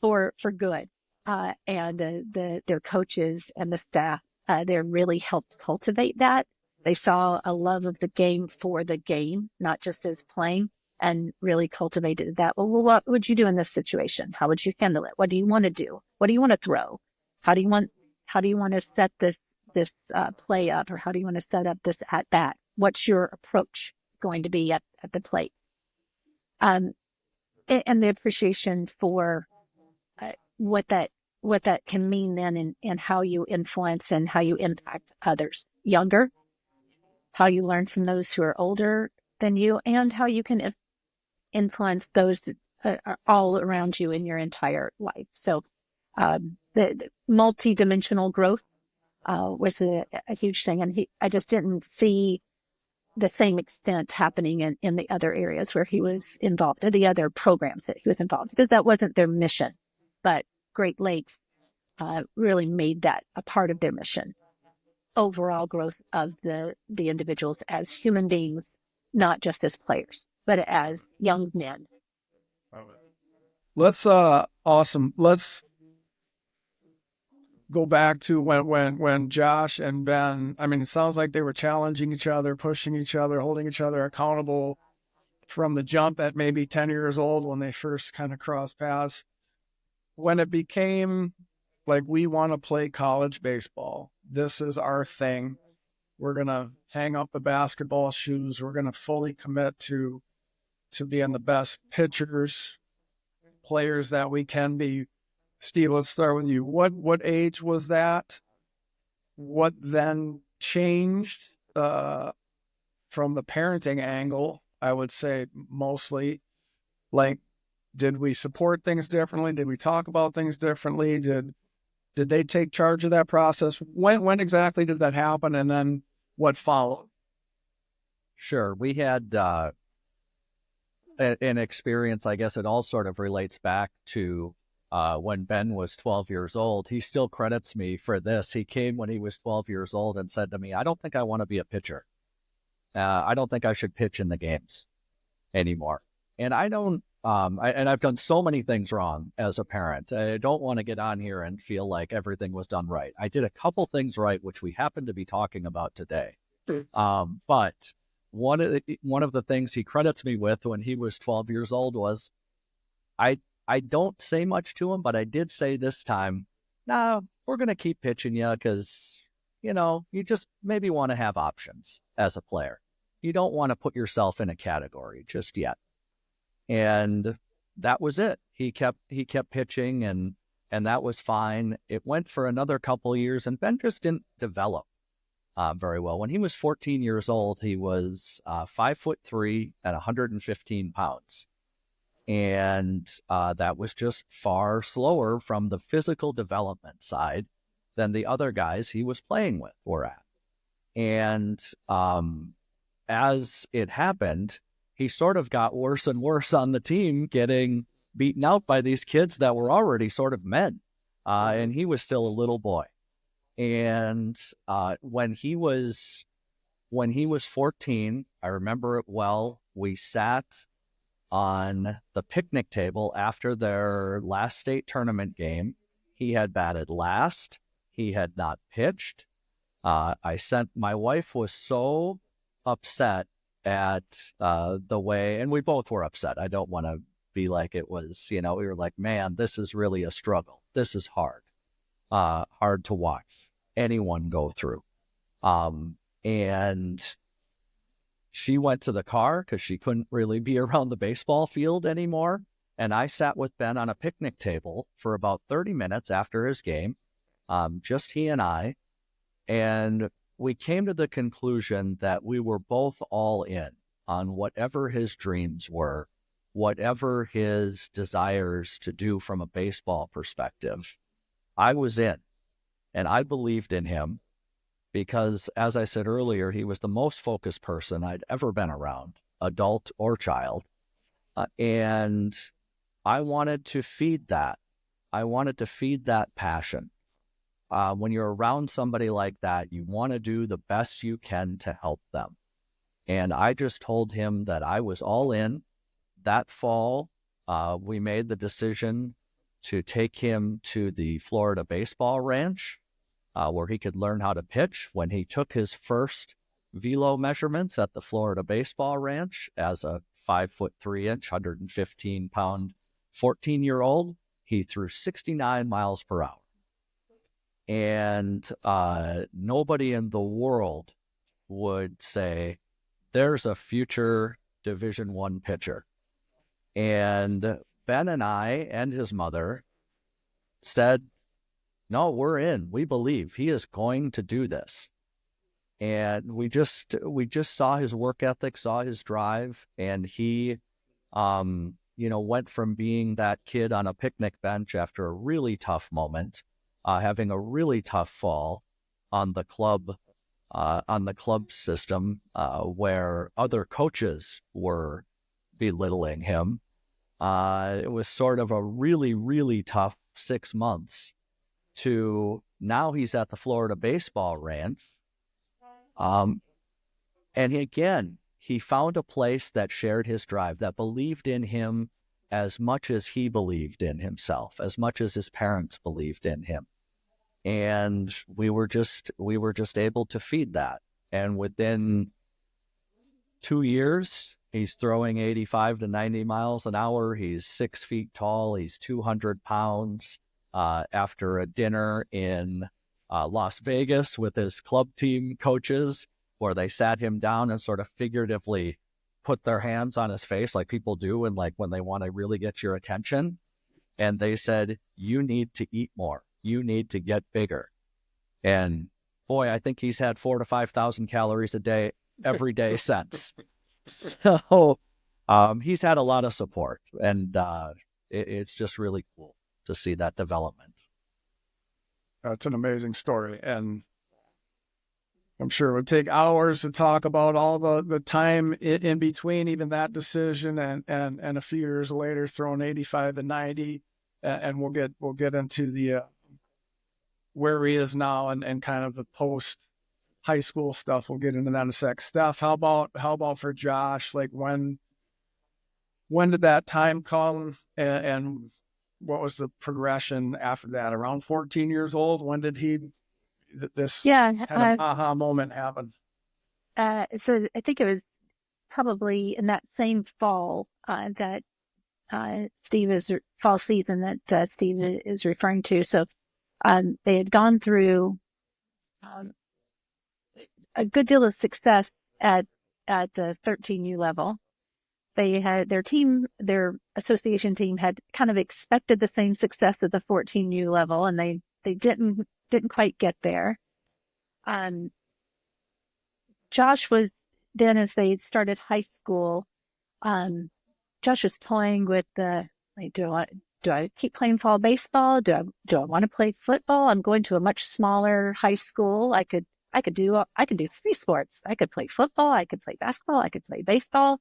for good. And their coaches and the staff, they really helped cultivate that. They saw a love of the game for the game, not just as playing, and really cultivated that. Well, what would you do in this situation? How would you handle it? What do you want to do? What do you want to throw? How do you want to set this play up, or how do you want to set up this at bat? What's your approach going to be at the plate? And the appreciation for what that can mean then, and how you influence and how you impact others younger, how you learn from those who are older than you, and how you can influence those all around you in your entire life. So the multi-dimensional growth was a huge thing. And I just didn't see the same extent happening in the other areas where he was involved, or the other programs that he was involved, because that wasn't their mission. But Great Lakes really made that a part of their mission. Overall growth of the individuals as human beings, not just as players, but as young men. Awesome. Let's go back to when Josh and Ben, I mean, it sounds like they were challenging each other, pushing each other, holding each other accountable from the jump at maybe 10 years old when they first kind of crossed paths. When it became like, we want to play college baseball, this is our thing, we're going to hang up the basketball shoes, we're going to fully commit to being the best pitchers, players that we can be. Steve, let's start with you. What age was that? What then changed from the parenting angle? I would say mostly, like, did we support things differently? Did we talk about things differently? Did they take charge of that process? When exactly did that happen? And then what followed? Sure. We had an experience, I guess it all sort of relates back to when Ben was 12 years old. He still credits me for this. He came when he was 12 years old and said to me, I don't think I want to be a pitcher. I don't think I should pitch in the games anymore. And I don't, and I've done so many things wrong as a parent. I don't want to get on here and feel like everything was done right. I did a couple things right, which we happen to be talking about today. But one of the things he credits me with when he was 12 years old was, I don't say much to him, but I did say this time, nah, we're going to keep pitching you because, you just maybe want to have options as a player. You don't want to put yourself in a category just yet. And that was it. He kept pitching, and that was fine. It went for another couple of years, and Ben just didn't develop very well. When he was 14 years old, he was 5'3" and 115 pounds. And that was just far slower from the physical development side than the other guys he was playing with were at. And as it happened, he sort of got worse and worse on the team, getting beaten out by these kids that were already sort of men. And he was still a little boy. And when he was 14, I remember it well, we sat on the picnic table after their last state tournament game. He had batted last. He had not pitched. My wife was so upset at the way, and we both were upset. I don't want to be like it was, we were like, man, this is really a struggle. This is hard to watch anyone go through. And she went to the car because she couldn't really be around the baseball field anymore. And I sat with Ben on a picnic table for about 30 minutes after his game, just he and I. And we came to the conclusion that we were both all in on whatever his dreams were, whatever his desires to do from a baseball perspective. I was in, and I believed in him because, as I said earlier, he was the most focused person I'd ever been around, adult or child. And I wanted to feed that. I wanted to feed that passion. When you're around somebody like that, you want to do the best you can to help them. And I just told him that I was all in. That fall, we made the decision to take him to the Florida baseball ranch, where he could learn how to pitch. When he took his first velo measurements at the Florida baseball ranch as a 5'3", 115-pound 14-year-old, he threw 69 miles per hour. And nobody in the world would say, there's a future Division I pitcher. And Ben and I and his mother said, no, we're in. We believe he is going to do this. And we just saw his work ethic, saw his drive, and he, went from being that kid on a picnic bench after a really tough moment, having a really tough fall on the club system, where other coaches were belittling him. It was sort of a really, really tough 6 months to now he's at the Florida baseball ranch. And he found a place that shared his drive, that believed in him as much as he believed in himself, as much as his parents believed in him. And we were just able to feed that. And within 2 years, he's throwing 85 to 90 miles an hour. He's 6 feet tall. He's 200 pounds. After a dinner in Las Vegas with his club team coaches, where they sat him down and sort of figuratively put their hands on his face like people do, and like when they want to really get your attention. And they said, you need to eat more. You need to get bigger. And boy, I think he's had 4,000 to 5,000 calories a day every day since. So he's had a lot of support, and it's just really cool to see that development. That's an amazing story. And I'm sure it would take hours to talk about all the time in between, even that decision, and a few years later throwing 85 to 90. And we'll get into the where he is now and kind of the post high school stuff. We'll get into that in a sec. Steph, how about for Josh? Like when did that time come, and what was the progression after that? Around 14 years old, when did this kind of aha moment happen? So I think it was probably in that same fall that fall season that Steve is referring to. So they had gone through a good deal of success at the 13U level. They had their association team had kind of expected the same success at the 14U level, and they didn't quite get there. Josh was then, as they started high school, Josh was playing with do I keep playing fall baseball? Do I want to play football? I'm going to a much smaller high school. I could do 3 sports. I could play football. I could play basketball. I could play baseball.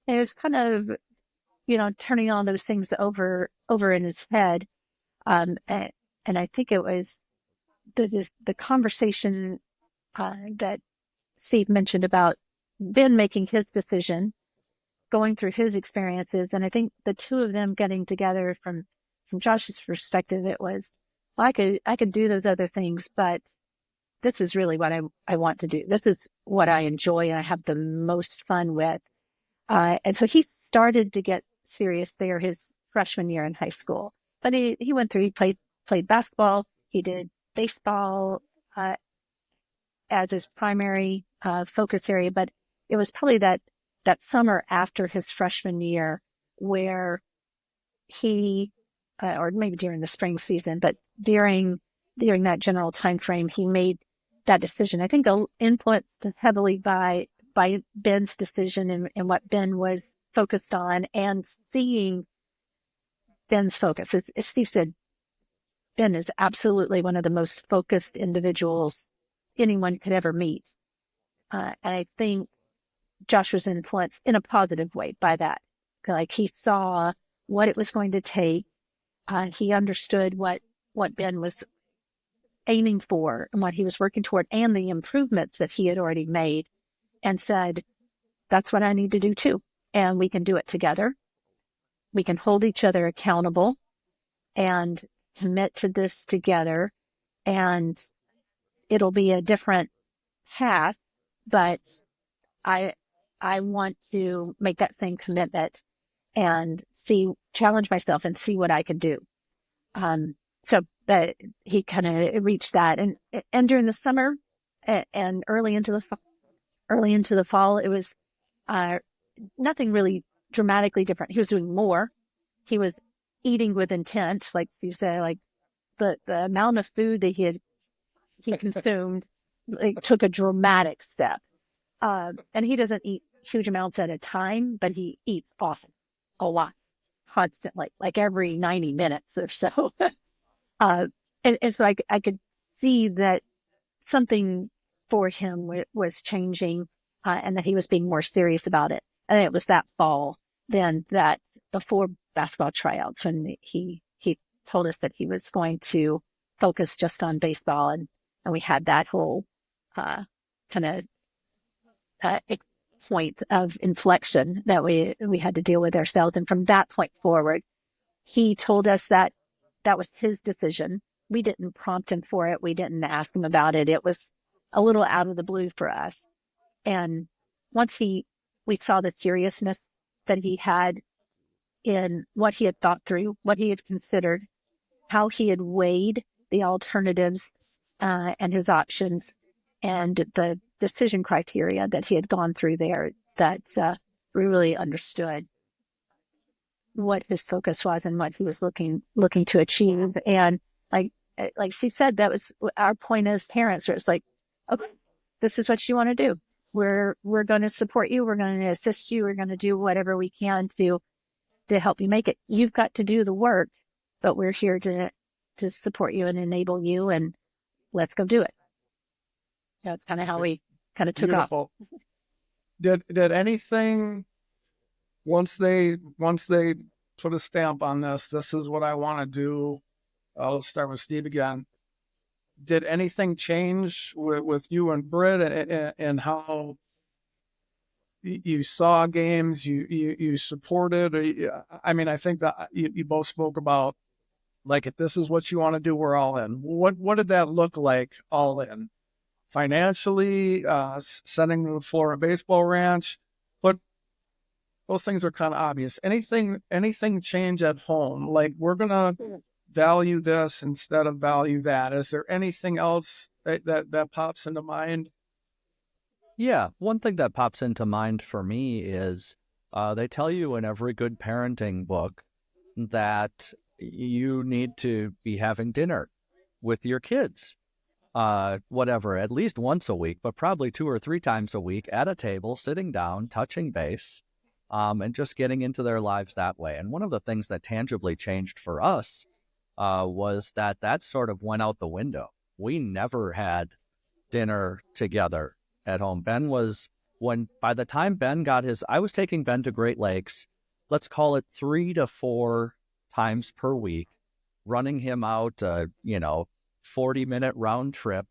And it was kind of, turning all those things over in his head. And I think it was the conversation that Steve mentioned about Ben making his decision, going through his experiences. And I think the two of them getting together from Josh's perspective, it was, well, I could do those other things, but this is really what I want to do. This is what I enjoy and I have the most fun with. And so he started to get serious there his freshman year in high school. But he went through, he played basketball, he did baseball as his primary focus area. But it was probably that summer after his freshman year where he, or maybe during the spring season, but during that general time frame, he made that decision. I think influenced heavily by Ben's decision and what Ben was focused on, and seeing Ben's focus. As Steve said, Ben is absolutely one of the most focused individuals anyone could ever meet. And I think Josh was influenced in a positive way by that. Like, he saw what it was going to take. He understood what Ben was aiming for and what he was working toward, and the improvements that he had already made, and said, that's what I need to do too. And we can do it together. We can hold each other accountable and commit to this together. And it'll be a different path, but I want to make that same commitment and challenge myself and see what I could do. So that he kind of reached that, and during the summer and early into the fall, it was nothing really dramatically different. He was doing more. He was eating with intent, like you said, like the amount of food that he consumed, like, took a dramatic step. And he doesn't eat huge amounts at a time, but he eats often, a lot, constantly, like every 90 minutes or so. And so I could see that something for him was changing, and that he was being more serious about it. And it was that fall, then, that before basketball tryouts, when he told us that he was going to focus just on baseball, and we had that whole kind of point of inflection that we had to deal with ourselves. And from that point forward, he told us that was his decision. We didn't prompt him for it. We didn't ask him about it. It was a little out of the blue for us. And once we saw the seriousness that he had in what he had thought through, what he had considered, how he had weighed the alternatives and his options, and the decision criteria that he had gone through there, that we really understood what his focus was and what he was looking to achieve. And like Steve said, that was our point as parents, where it's like, okay, this is what you want to do. We're going to support you. We're going to assist you. We're going to do whatever we can to help you make it. You've got to do the work, but we're here to support you and enable you, and let's go do it. That's kind of how we kind of took Beautiful. Off. Did anything, once they put a stamp on this is what I want to do. Let's start with Steve again. Did anything change with you and Britt, and how you saw games, you supported? I mean, I think that you both spoke about, like, if this is what you want to do, we're all in. What did that look like, all in? Financially, sending to the Florida Baseball Ranch, but those things are kind of obvious. Anything change at home? Like, we're gonna value this instead of value that. Is there anything else that pops into mind? Yeah, one thing that pops into mind for me is they tell you in every good parenting book that you need to be having dinner with your kids. Whatever, at least once a week, but probably 2 or 3 times a week at a table, sitting down, touching base, and just getting into their lives that way. And one of the things that tangibly changed for us was that sort of went out the window. We never had dinner together at home. By the time Ben got I was taking Ben to Great Lakes, let's call it 3 to 4 times per week, running him out, 40-minute round trip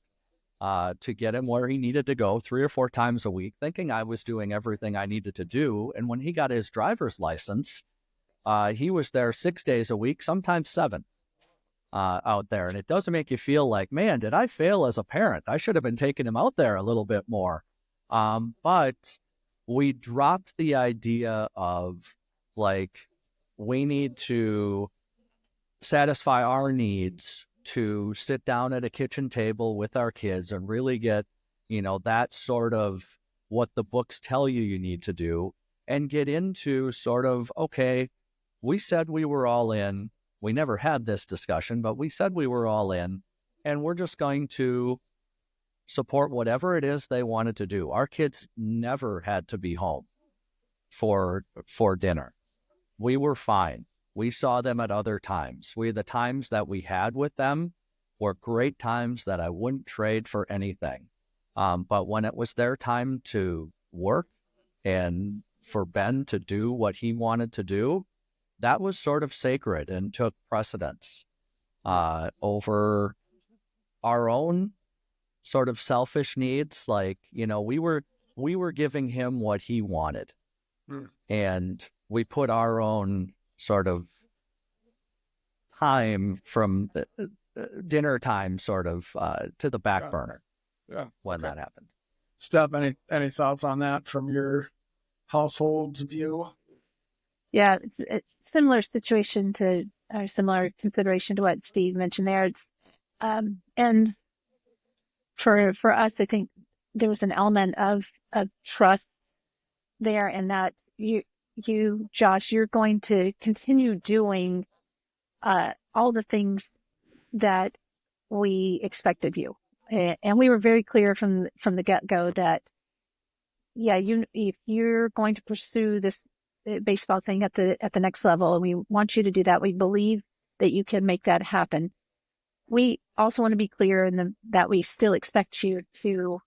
to get him where he needed to go 3 or 4 times a week, thinking I was doing everything I needed to do. And when he got his driver's license, he was there 6 days a week, sometimes 7 out there. And it does make you feel like, man, did I fail as a parent? I should have been taking him out there a little bit more. But we dropped the idea of, like, we need to satisfy our needs to sit down at a kitchen table with our kids and really get, that sort of what the books tell you need to do, and get into sort of, okay, we said we were all in. We never had this discussion, but we said we were all in, and we're just going to support whatever it is they wanted to do. Our kids never had to be home for dinner. We were fine. We saw them at other times. The times that we had with them were great times that I wouldn't trade for anything. But when it was their time to work and for Ben to do what he wanted to do, that was sort of sacred and took precedence over our own sort of selfish needs. Like, we were giving him what he wanted. And we put our own sort of time from the dinner time sort of to the back burner when that happened. Steph, any thoughts on that from your household's view? Yeah, it's a similar situation or similar consideration to what Steve mentioned there. It's and for us, I think there was an element of trust there, and that you, Josh, you're going to continue doing all the things that we expect of you. And we were very clear from the get-go that, if you're going to pursue this baseball thing at the next level, and we want you to do that, we believe that you can make that happen. We also want to be clear that we still expect you to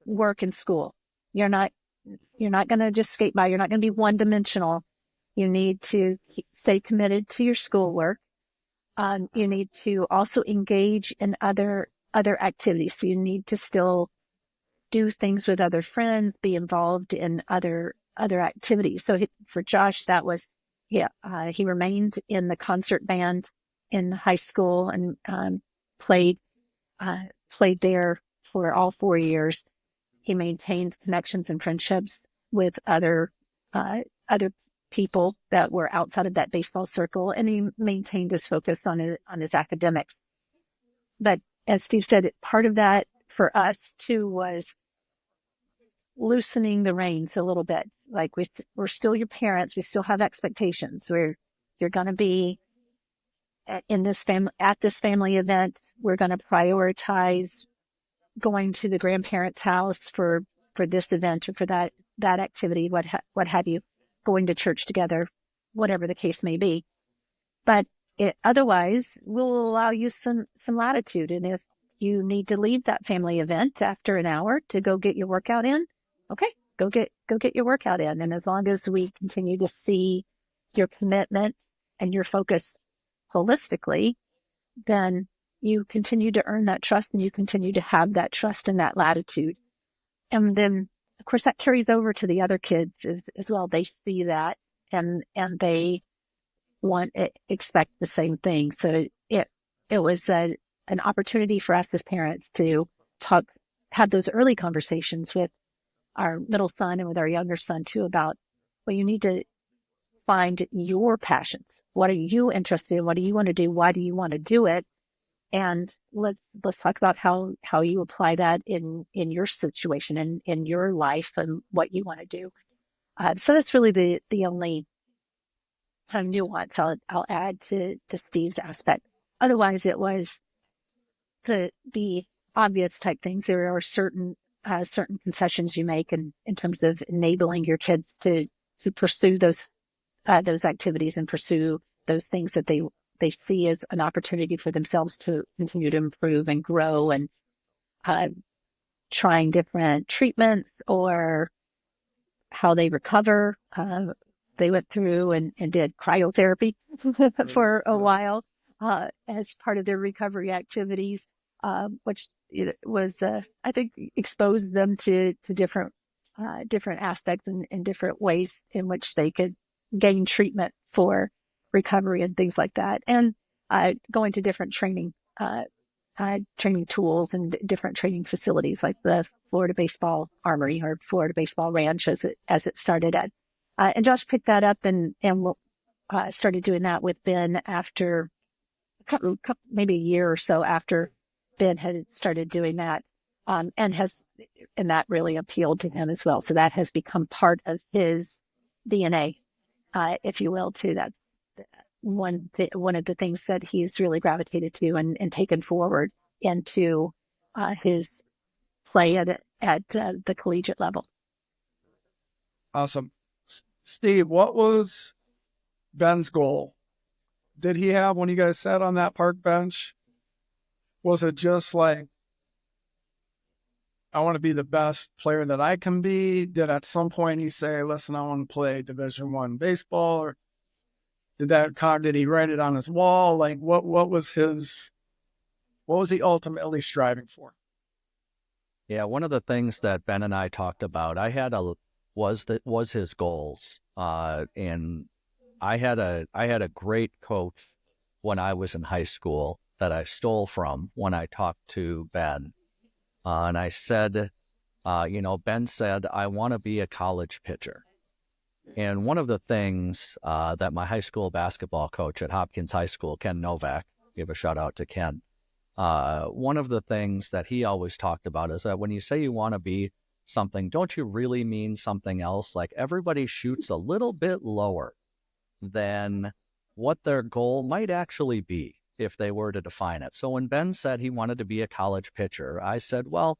work in school. You're not going to just skate by. You're not going to be one-dimensional. You need to stay committed to your schoolwork. You need to also engage in other activities. So you need to still do things with other friends, be involved in other activities. So for Josh, that was, he remained in the concert band in high school and played there for all 4 years. He maintained connections and friendships with other people that were outside of that baseball circle, and he maintained his focus on his academics. But as Steve said, part of that for us too was loosening the reins a little bit. Like we're still your parents. We still have expectations. You're going to be at this family event. We're going to prioritize going to the grandparents' house for this event or for that activity, what have you, going to church together, whatever the case may be. But otherwise, we'll allow you some latitude. And if you need to leave that family event after an hour to go get your workout in, okay, go get your workout in. And as long as we continue to see your commitment and your focus holistically, then you continue to earn that trust and you continue to have that trust and that latitude. And then, of course, that carries over to the other kids as well. They see that and they expect the same thing. So it was an opportunity for us as parents to have those early conversations with our middle son and with our younger son too about, well, you need to find your passions. What are you interested in? What do you want to do? Why do you want to do it? And let's talk about how you apply that in your situation and in your life and what you want to do. So that's really the only kind of nuance I'll add to Steve's aspect. Otherwise, it was the obvious type things. There are certain concessions you make in terms of enabling your kids to pursue those activities and pursue those things that they see as an opportunity for themselves to continue to improve and grow, and trying different treatments or how they recover. They went through and did cryotherapy for a while as part of their recovery activities, which was, I think, exposed them to different aspects and different ways in which they could gain treatment for recovery and things like that, and going to different training tools and different training facilities like the Florida Baseball Armory or Florida Baseball Ranch as it started at. And Josh picked that up and started doing that with Ben after maybe a year or so after Ben had started doing that, and that really appealed to him as well. So that has become part of his DNA if you will, too. That's one of the things that he's really gravitated to and taken forward into his play at the collegiate level. Awesome. Steve, what was Ben's goal? Did he have, when you guys sat on that park bench, was it just like, I want to be the best player that I can be? Did at some point he say, listen, I want to play Division I baseball? Or did he write it on his wall? Like what was he ultimately striving for? Yeah, one of the things that Ben and I talked about, was his goals. And I had a great coach when I was in high school that I stole from when I talked to Ben. And I said, Ben said, I want to be a college pitcher. And one of the things that my high school basketball coach at Hopkins High School, Ken Novak, give a shout out to Ken, one of the things that he always talked about is that when you say you want to be something, don't you really mean something else? Like everybody shoots a little bit lower than what their goal might actually be if they were to define it. So when Ben said he wanted to be a college pitcher, I said, well,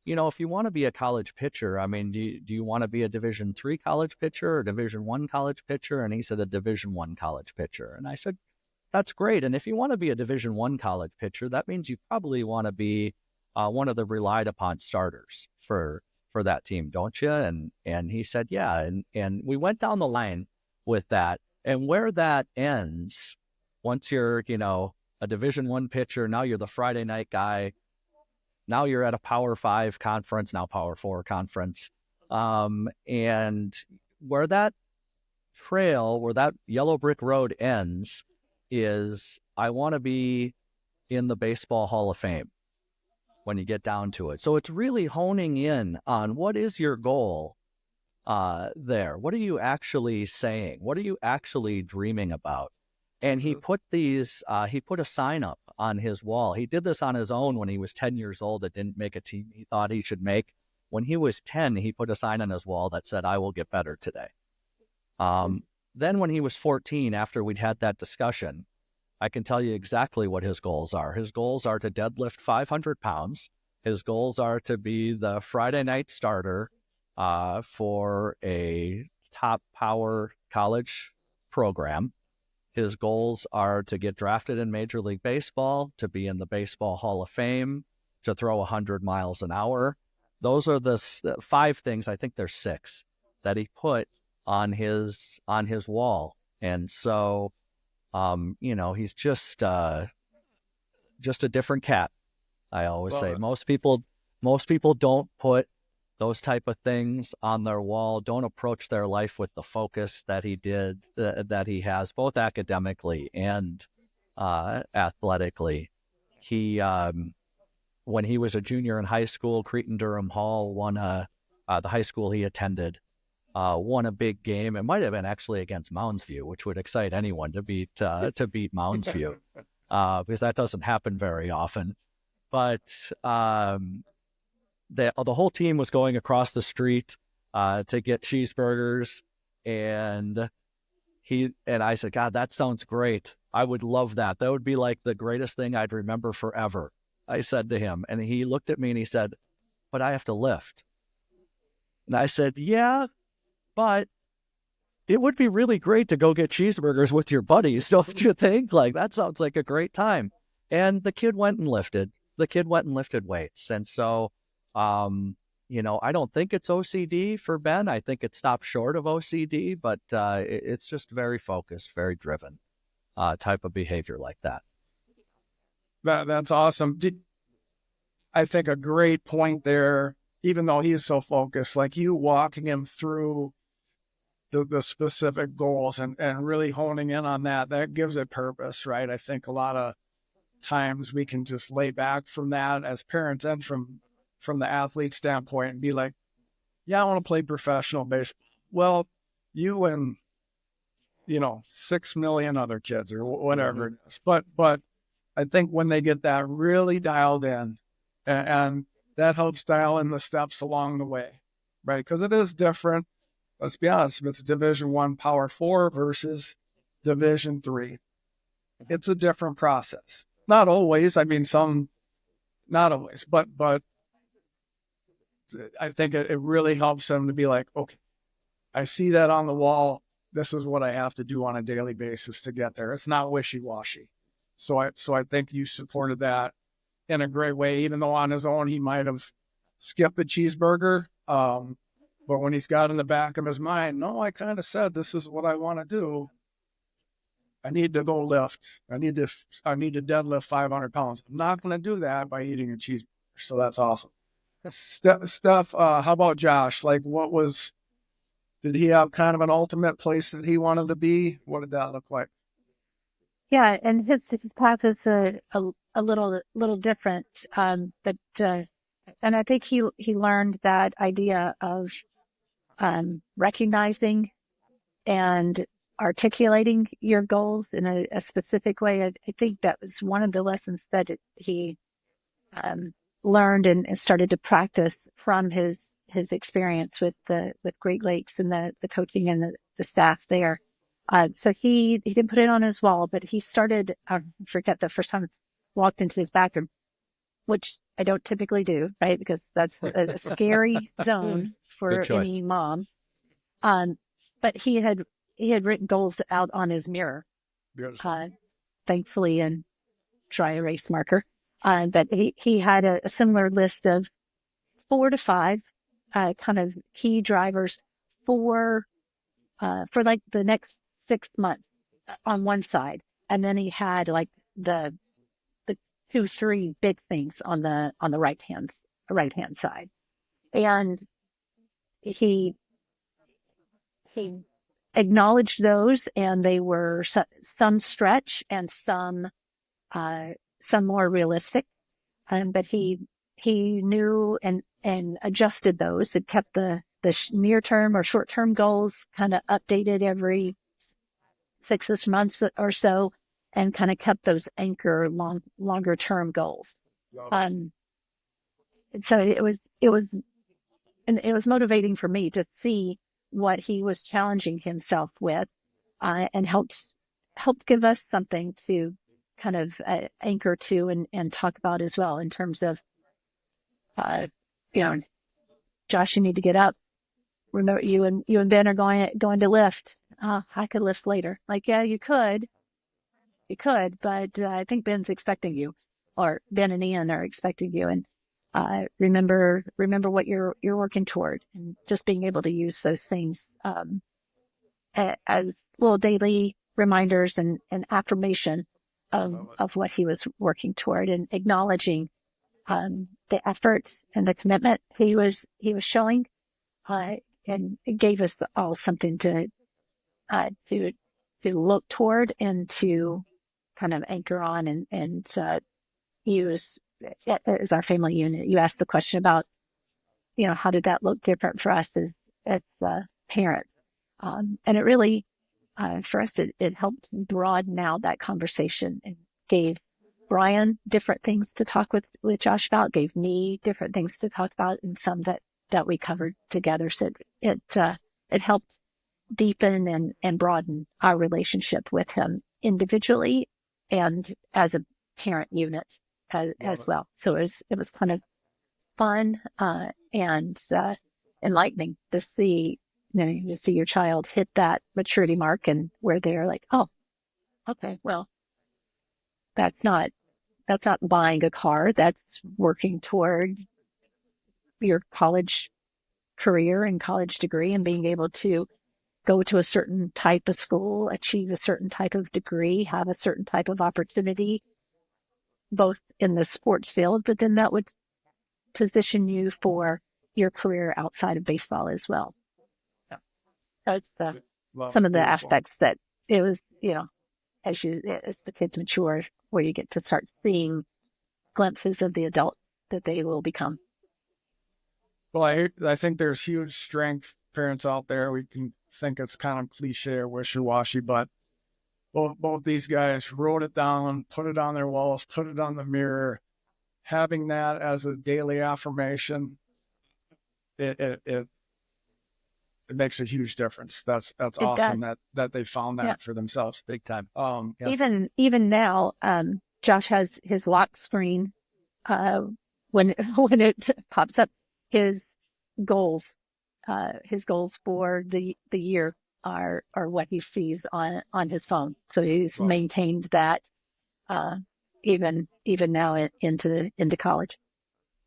if you want to be a college pitcher, I mean, do you want to be a Division III college pitcher or Division I college pitcher? And he said a Division I college pitcher. And I said, that's great. And if you want to be a Division I college pitcher, that means you probably want to be one of the relied upon starters for that team, don't you? And he said, yeah. And we went down the line with that. And where that ends, once you're, a Division I pitcher, now you're the Friday night guy. Now you're at a Power 5 conference, now Power 4 conference. And where that yellow brick road ends is I want to be in the Baseball Hall of Fame when you get down to it. So it's really honing in on what is your goal there. What are you actually saying? What are you actually dreaming about? And he put a sign up on his wall. He did this on his own when he was 10 years old. It didn't make a team he thought he should make. When he was 10, he put a sign on his wall that said, I will get better today. Then when he was 14, after we'd had that discussion, I can tell you exactly what his goals are. His goals are to deadlift 500 pounds. His goals are to be the Friday night starter for a top power college program. His goals are to get drafted in Major League Baseball, to be in the Baseball Hall of Fame, to throw 100 miles an hour. Those are the 5 things, I think there's 6, that he put on his wall. And so, he's just a different cat. I always say most people don't put those type of things on their wall, don't approach their life with the focus that he did, that he has, both academically and athletically. He, when he was a junior in high school, Cretan-Durham Hall won the high school he attended, won a big game. It might have been actually against Mounds View, which would excite anyone to beat Mounds View, because that doesn't happen very often. But the whole team was going across the street to get cheeseburgers, and I said, God, that sounds great. I would love that. That would be like the greatest thing I'd remember forever, I said to him. And he looked at me and he said, but I have to lift. And I said, yeah, but it would be really great to go get cheeseburgers with your buddies, don't you think? Like, that sounds like a great time. And the kid went and lifted. Weights. And so, I don't think it's OCD for Ben. I think it stopped short of OCD, but it's just very focused, very driven type of behavior like that. That's awesome. I think a great point there, even though he's so focused, like you walking him through the specific goals and really honing in on that gives it purpose, right? I think a lot of times we can just lay back from that as parents and from the athlete standpoint and be like, yeah, I want to play professional baseball. Well, you and 6 million other kids or whatever it is. But I think when they get that really dialed in, and that helps dial in the steps along the way, right? Because it is different. let's be honest, if it's Division I Power 4 versus Division III, it's a different process. Not always. I mean, not always, but I think it really helps them to be like, okay, I see that on the wall. This is what I have to do on a daily basis to get there. It's not wishy-washy. So I think you supported that in a great way, even though on his own he might have skipped the cheeseburger. But when he's got in the back of his mind, no, I kind of said this is what I want to do. I need to go lift. I need to deadlift 500 pounds. I'm not going to do that by eating a cheeseburger. So that's awesome. Steph, how about Josh? Like, did he have kind of an ultimate place that he wanted to be? What did that look like? Yeah, and his path is a little different. But and I think he learned that idea of recognizing and articulating your goals in a specific way. I think that was one of the lessons that he learned and started to practice from his experience with Great Lakes and the coaching and the staff there. So he didn't put it on his wall, but he started, I forget the first time I walked into his bathroom, which I don't typically do, right? Because that's a scary zone for any mom. But he had written goals out on his mirror, thankfully in dry erase marker. But he had a similar list of 4 to 5 kind of key drivers for like the next 6 months on one side, and then he had like the 2-3 big things on the right hand side, and he acknowledged those, and they were some stretch and some more realistic, but he knew and adjusted those. It kept the near term or short term goals kind of updated every 6 months or so, and kind of kept those anchor longer term goals. And so it was motivating for me to see what he was challenging himself with, and helped give us something to kind of anchor to and talk about as well, in terms of, Josh, you need to get up. Remember, you and Ben are going to lift. I could lift later. Like, yeah, you could, but I think Ben's expecting you, or Ben and Ian are expecting you. And remember what you're working toward, and just being able to use those things as little daily reminders and affirmation of what he was working toward, and acknowledging the effort and the commitment he was showing, and it gave us all something to look toward and to kind of anchor on and use as our family unit. You asked the question about, how did that look different for us as parents? And it really, for us, it helped broaden out that conversation, and gave Brian different things to talk with Josh about, gave me different things to talk about, and some that we covered together. So it helped deepen and broaden our relationship with him individually and as a parent unit as well. So it was kind of fun and enlightening to see, your child hit that maturity mark, and where they're like, oh, okay, well, that's not buying a car. That's working toward your college career and college degree, and being able to go to a certain type of school, achieve a certain type of degree, have a certain type of opportunity, both in the sports field, but then that would position you for your career outside of baseball as well. So it's some of the aspects that it was, as the kids mature, where you get to start seeing glimpses of the adult that they will become. Well, I think there's huge strength, parents out there. We can think it's kind of cliche or wishy-washy, but both these guys wrote it down, put it on their walls, put it on the mirror. Having that as a daily affirmation, it it makes a huge difference. That's It awesome does. that they found that Yeah. for themselves. Big time. Yes. Even now, Josh has his lock screen, when when it pops up, his goals, his goals for the year are what he sees on his phone. So he's Wow. maintained that, uh, even now into college.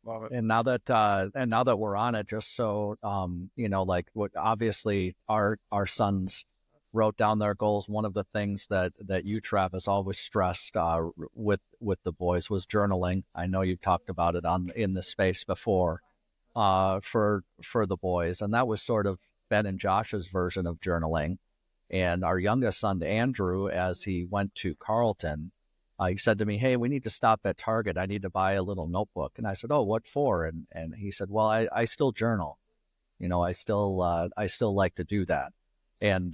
Love it. And now that we're on it, just so like what obviously our sons wrote down their goals. One of the things that you, Travis, always stressed with the boys was journaling. I know you've talked about it in the space before, for the boys, and that was sort of Ben and Josh's version of journaling. And our youngest son, Andrew, as he went to Carleton, he said to me, "Hey, we need to stop at Target. I need to buy a little notebook." And I said, "Oh, what for?" And he said, "Well, I still journal. I still like to do that." And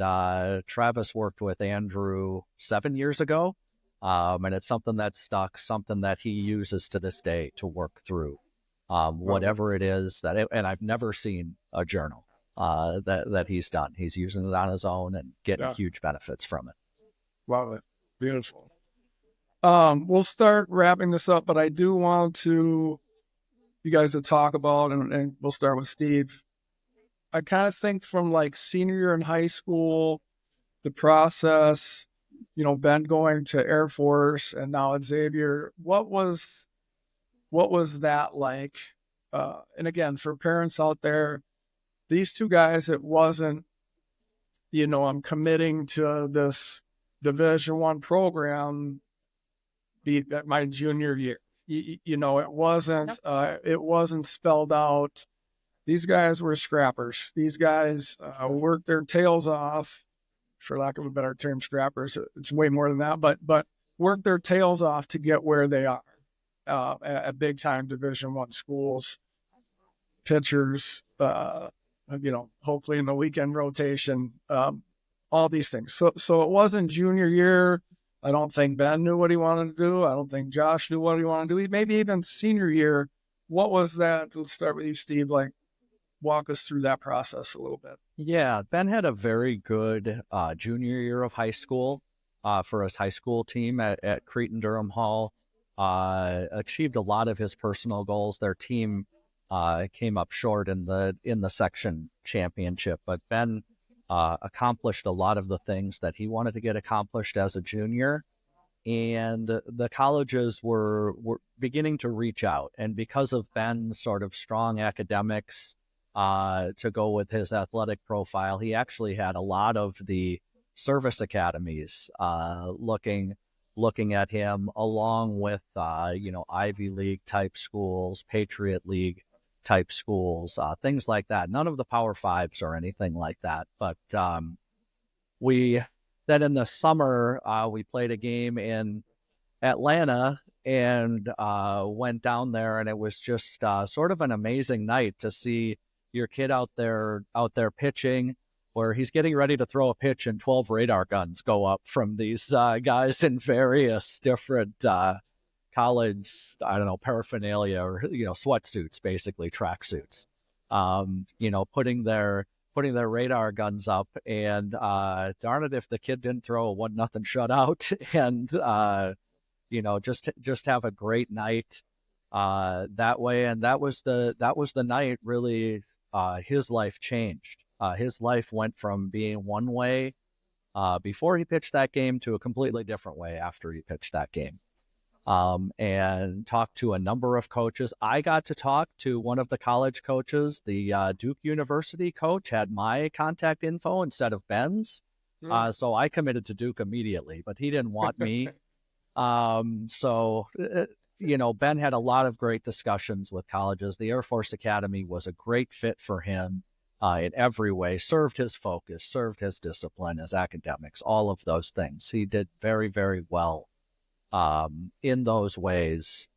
Travis worked with Andrew 7 years ago, and it's something that stuck, something that he uses to this day to work through whatever it is and I've never seen a journal that he's done. He's using it on his own and getting Yeah. huge benefits from it. Love it. Beautiful. We'll start wrapping this up, but I do want you guys to talk about, and we'll start with Steve. I kind of think from like senior year in high school, the process, Ben going to Air Force and now at Xavier, what was that like? And again, for parents out there, these two guys, it wasn't, I'm committing to this Division I program at my junior year. It wasn't spelled out. These guys were scrappers. These guys worked their tails off, for lack of a better term, scrappers. It's way more than that, but worked their tails off to get where they are at big time Division I schools. Pitchers, hopefully in the weekend rotation, all these things. So it wasn't junior year. I don't think Ben knew what he wanted to do. I don't think Josh knew what he wanted to do. Maybe even senior year. What was that? Let's start with you, Steve. Like, walk us through that process a little bit. Yeah, Ben had a very good junior year of high school for his high school team at Cretin-Durham Hall. Achieved a lot of his personal goals. Their team came up short in the section championship, but Ben accomplished a lot of the things that he wanted to get accomplished as a junior. And the colleges were beginning to reach out. And because of Ben's sort of strong academics to go with his athletic profile, he actually had a lot of the service academies looking at him, along with Ivy League type schools, Patriot League type schools, things like that. None of the Power Fives or anything like that. But then in the summer, we played a game in Atlanta and went down there, and it was just sort of an amazing night to see your kid out there pitching, where he's getting ready to throw a pitch and 12 radar guns go up from these guys in various different college, I don't know, paraphernalia or sweatsuits, basically tracksuits, putting their radar guns up, and darn it if the kid didn't throw a 1-0 shutout and just have a great night that way. And that was the night really his life changed. His life went from being one way before he pitched that game to a completely different way after he pitched that game. And talked to a number of coaches. I got to talk to one of the college coaches. The Duke University coach had my contact info instead of Ben's. So I committed to Duke immediately, but he didn't want me. Ben had a lot of great discussions with colleges. The Air Force Academy was a great fit for him in every way, served his focus, served his discipline, his academics, all of those things. He did very, very well in those ways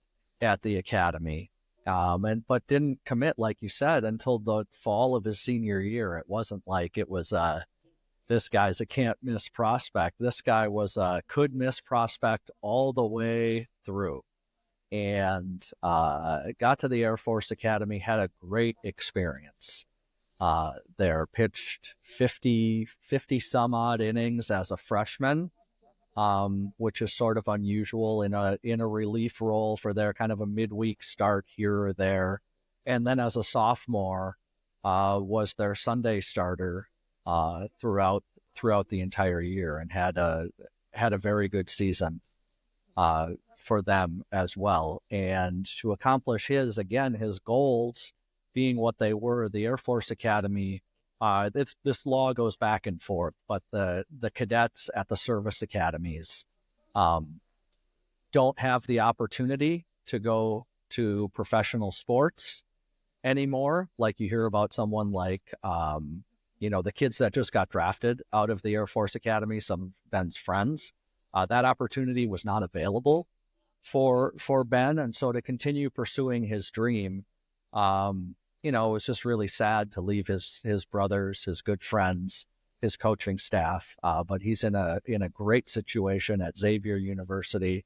at the academy, but didn't commit, like you said, until the fall of his senior year. It wasn't like it was this guy's a can't miss prospect. This guy was a could miss prospect all the way through, and got to the Air Force Academy, had a great experience. There, pitched 50 some odd innings as a freshman, which is sort of unusual in a relief role for their kind of a midweek start here or there. And then as a sophomore, was their Sunday starter throughout the entire year, and had a very good season for them as well. And to accomplish his goals being what they were, the Air Force Academy, this law goes back and forth, but the cadets at the service academies don't have the opportunity to go to professional sports anymore. Like you hear about someone like, the kids that just got drafted out of the Air Force Academy, some of Ben's friends, that opportunity was not available for Ben. And so to continue pursuing his dream, it was just really sad to leave his brothers, his good friends, his coaching staff. But he's in a great situation at Xavier University,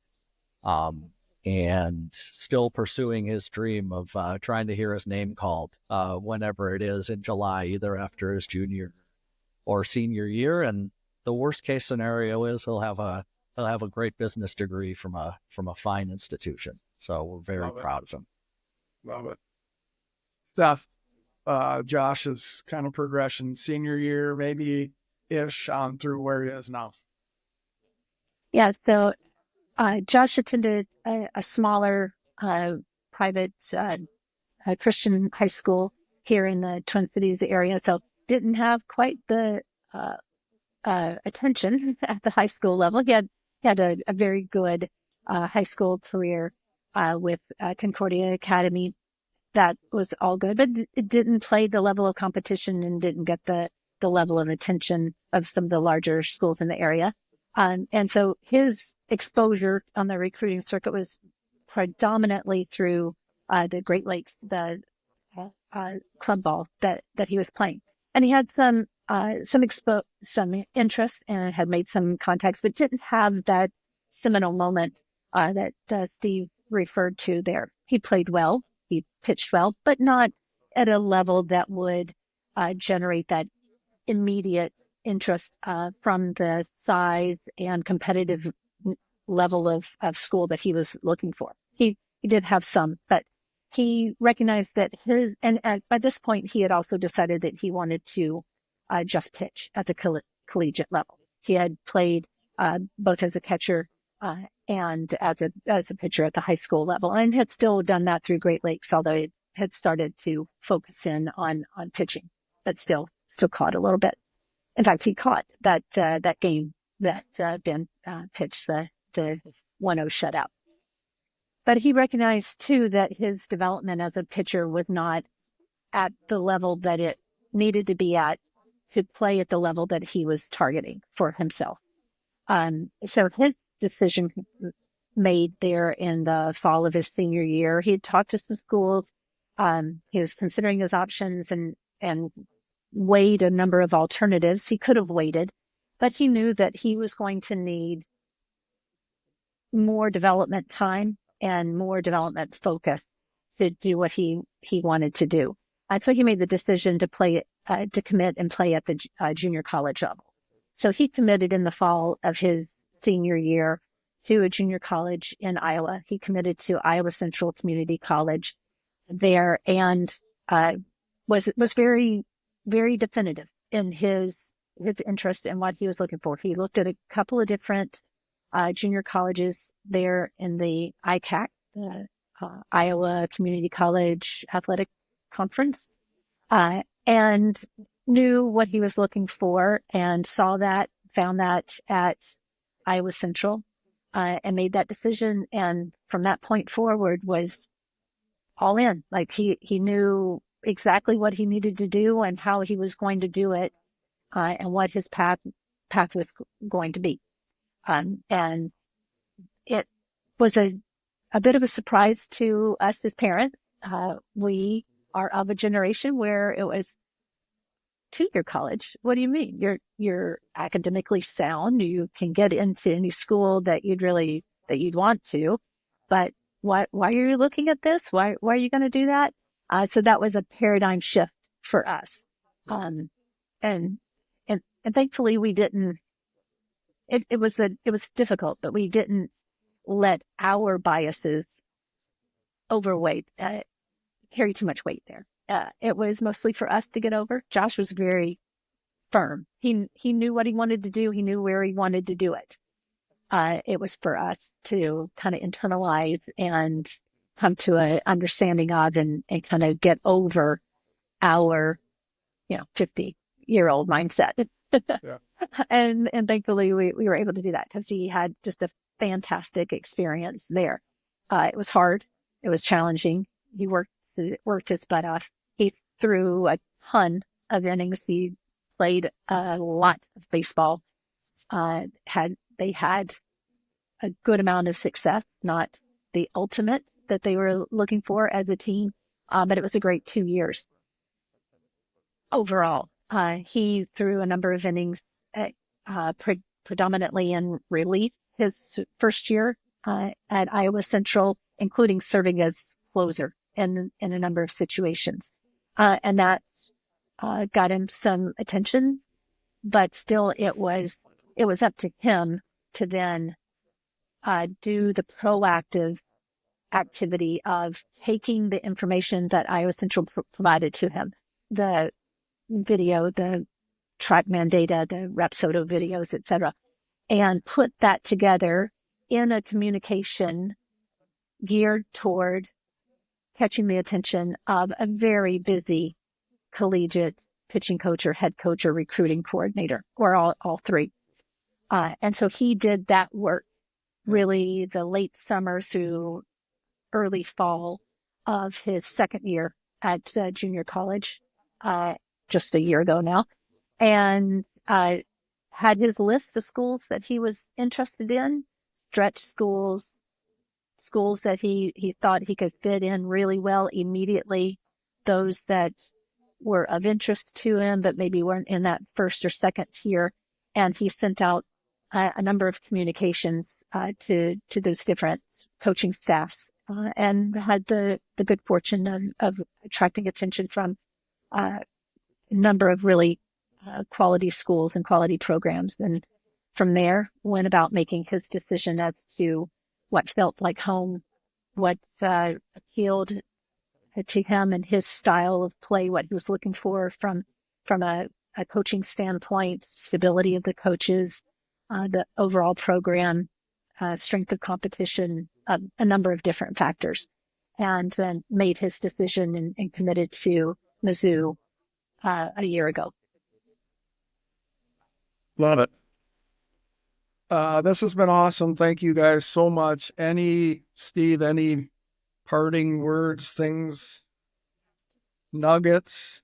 and still pursuing his dream of trying to hear his name called whenever it is in July, either after his junior or senior year. And the worst case scenario is he'll have a great business degree from a fine institution. So we're very proud of him. Love it. Steph, Josh's kind of progression, senior year, maybe ish on through where he is now. Yeah. So Josh attended a smaller private Christian high school here in the Twin Cities area. So didn't have quite the attention at the high school level. He had a very good high school career with Concordia Academy. That was all good, but it didn't play the level of competition and didn't get the level of attention of some of the larger schools in the area. And so his exposure on the recruiting circuit was predominantly through the Great Lakes, the club ball that he was playing. And he had some interest and had made some contacts, but didn't have that seminal moment that Steve referred to there. He played well, he pitched well, but not at a level that would generate that immediate interest from the size and competitive level of school that he was looking for. He did have some, but he recognized that by this point, he had also decided that he wanted to just pitch at the collegiate level. He had played both as a catcher and as a pitcher at the high school level, and had still done that through Great Lakes, although it had started to focus in on pitching, but still caught a little bit. In fact, he caught that game that Ben pitched, the 1-0 shutout. But he recognized too that his development as a pitcher was not at the level that it needed to be at to play at the level that he was targeting for himself. So his decision made there in the fall of his senior year, he had talked to some schools. He was considering his options and weighed a number of alternatives. He could have waited, but he knew that he was going to need more development time and more development focus to do what he wanted to do. And so he made the decision to commit and play at the junior college level. So he committed in the fall of his senior year to a junior college in Iowa. He committed to Iowa Central Community College there, and was very, very definitive in his interest in what he was looking for. He looked at a couple of different junior colleges there in the ICAC, the Iowa Community College Athletic Conference, and knew what he was looking for, and found that at Iowa Central, and made that decision. And from that point forward was all in. Like he knew exactly what he needed to do and how he was going to do it, and what his path was going to be. And it was a bit of a surprise to us as parents. We are of a generation where it was 2-year college. What do you mean? You're academically sound. You can get into any school that you'd want to, but why are you looking at this? Why are you going to do that? So that was a paradigm shift for us. And, and, and thankfully we didn't, it was difficult, but we didn't let our biases overweight, carry too much weight there. It was mostly for us to get over. Josh was very firm. He knew what he wanted to do. He knew where he wanted to do it. It was for us to kind of internalize and come to an understanding of and kind of get over our, 50-year-old mindset. Yeah. And thankfully we were able to do that because he had just a fantastic experience there. It was hard. It was challenging. He worked his butt off. He threw a ton of innings. He played a lot of baseball. They had a good amount of success, not the ultimate that they were looking for as a team, but it was a great 2 years overall. He threw a number of innings, predominantly in relief his first year at Iowa Central, including serving as closer in a number of situations. And that got him some attention, but still it was up to him to then do the proactive activity of taking the information that Iowa Central provided to him, the video, the TrackMan data, the Rapsodo videos, etc., and put that together in a communication geared toward catching the attention of a very busy collegiate pitching coach or head coach or recruiting coordinator, or all three. And so he did that work really the late summer through early fall of his second year at junior college, just a year ago now, and had his list of schools that he was interested in, stretch schools that he thought he could fit in really well immediately, those that were of interest to him but maybe weren't in that first or second tier. And he sent out a number of communications to those different coaching staffs, and had the good fortune of attracting attention from a number of really quality schools and quality programs. And from there, went about making his decision as to what felt like home, what appealed to him and his style of play, what he was looking for from a coaching standpoint, stability of the coaches, the overall program, strength of competition, a number of different factors, and then made his decision and committed to Mizzou a year ago. Love it. This has been awesome. Thank you guys so much. Steve, any parting words, things, nuggets?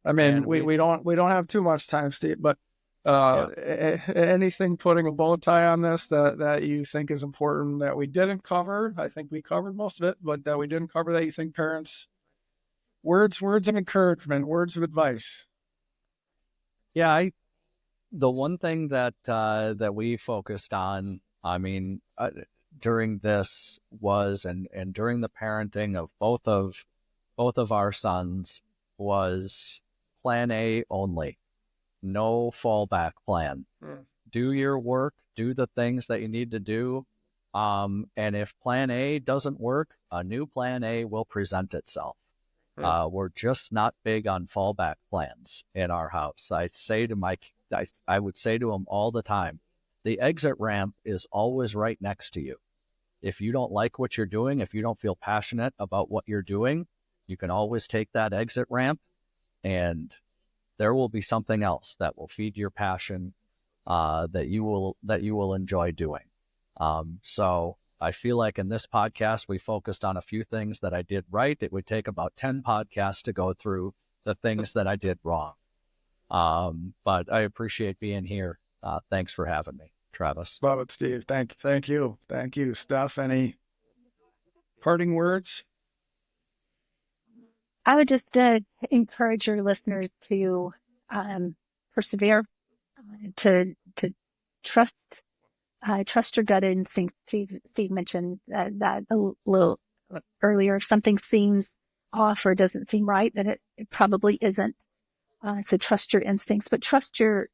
I mean, we don't have too much time, Steve, but anything putting a bow tie on this that you think is important that we didn't cover? I think we covered most of it, but that we didn't cover that you think parents, words of encouragement, words of advice. Yeah, the one thing that we focused on, I mean, during this was, and during the parenting of both of our sons, was plan A only. No fallback plan. Do your work, do the things that you need to do. And if plan A doesn't work, a new plan A will present itself. We're just not big on fallback plans in our house. I would say to them all the time, the exit ramp is always right next to you. If you don't like what you're doing, if you don't feel passionate about what you're doing, you can always take that exit ramp, and there will be something else that will feed your passion, that you will enjoy doing. So I feel like in this podcast, we focused on a few things that I did right. It would take about 10 podcasts to go through the things that I did wrong. But I appreciate being here. Thanks for having me, Travis. Love it, Steve. Thank you. Thank you. Steph, any parting words? I would just encourage your listeners to persevere, to trust your gut instinct. Steve mentioned that a little earlier. If something seems off or doesn't seem right, then it probably isn't. So trust your instincts, but trust your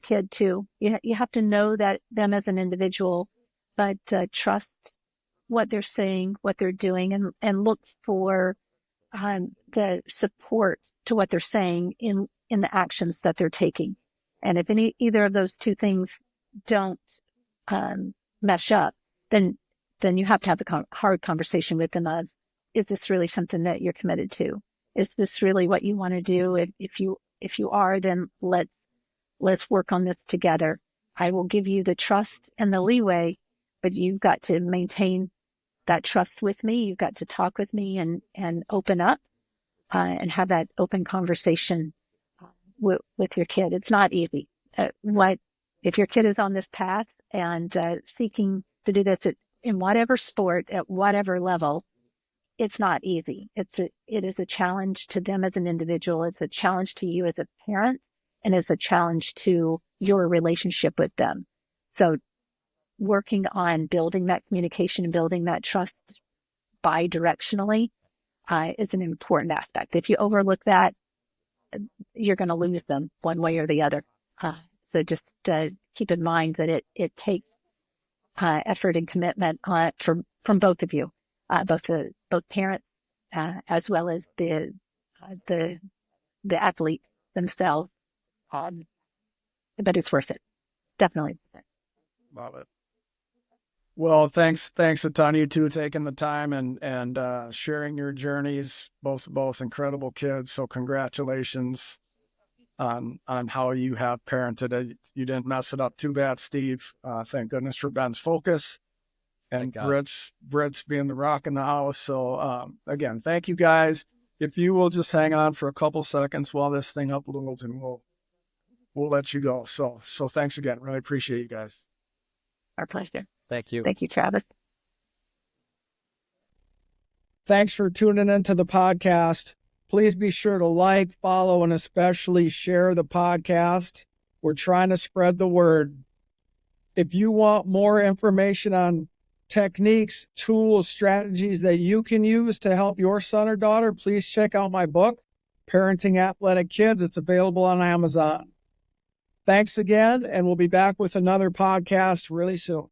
kid too. You have to know that them as an individual, but trust what they're saying, what they're doing, and look for the support to what they're saying in the actions that they're taking. And if either of those two things don't mesh up, then you have to have the hard conversation with them of, is this really something that you're committed to? Is this really what you want to do? If you are, then let's work on this together. I will give you the trust and the leeway, but you've got to maintain that trust with me. You've got to talk with me and open up and have that open conversation with your kid. It's not easy. If your kid is on this path and seeking to do this in whatever sport, at whatever level, it's not easy. It is a challenge to them as an individual. It's a challenge to you as a parent, and it's a challenge to your relationship with them. So working on building that communication and building that trust bi-directionally is an important aspect. If you overlook that, you're going to lose them one way or the other. So just keep in mind that it takes effort and commitment from both of you, both parents as well as the athlete themselves. But it's worth it, definitely. Love it. Well, thanks a ton, you two, taking the time and sharing your journeys. Both incredible kids. So congratulations on how you have parented it. You didn't mess it up too bad, Steve. Thank goodness for Ben's focus and Britt's being the rock in the house. So again, thank you guys. If you will just hang on for a couple seconds while this thing uploads, and we'll let you go. So thanks again. Really appreciate you guys. Our pleasure. Thank you. Thank you, Travis. Thanks for tuning into the podcast. Please be sure to like, follow, and especially share the podcast. We're trying to spread the word. If you want more information on techniques, tools, strategies that you can use to help your son or daughter, please check out my book, Parenting Athletic Kids. It's available on Amazon. Thanks again, and we'll be back with another podcast really soon.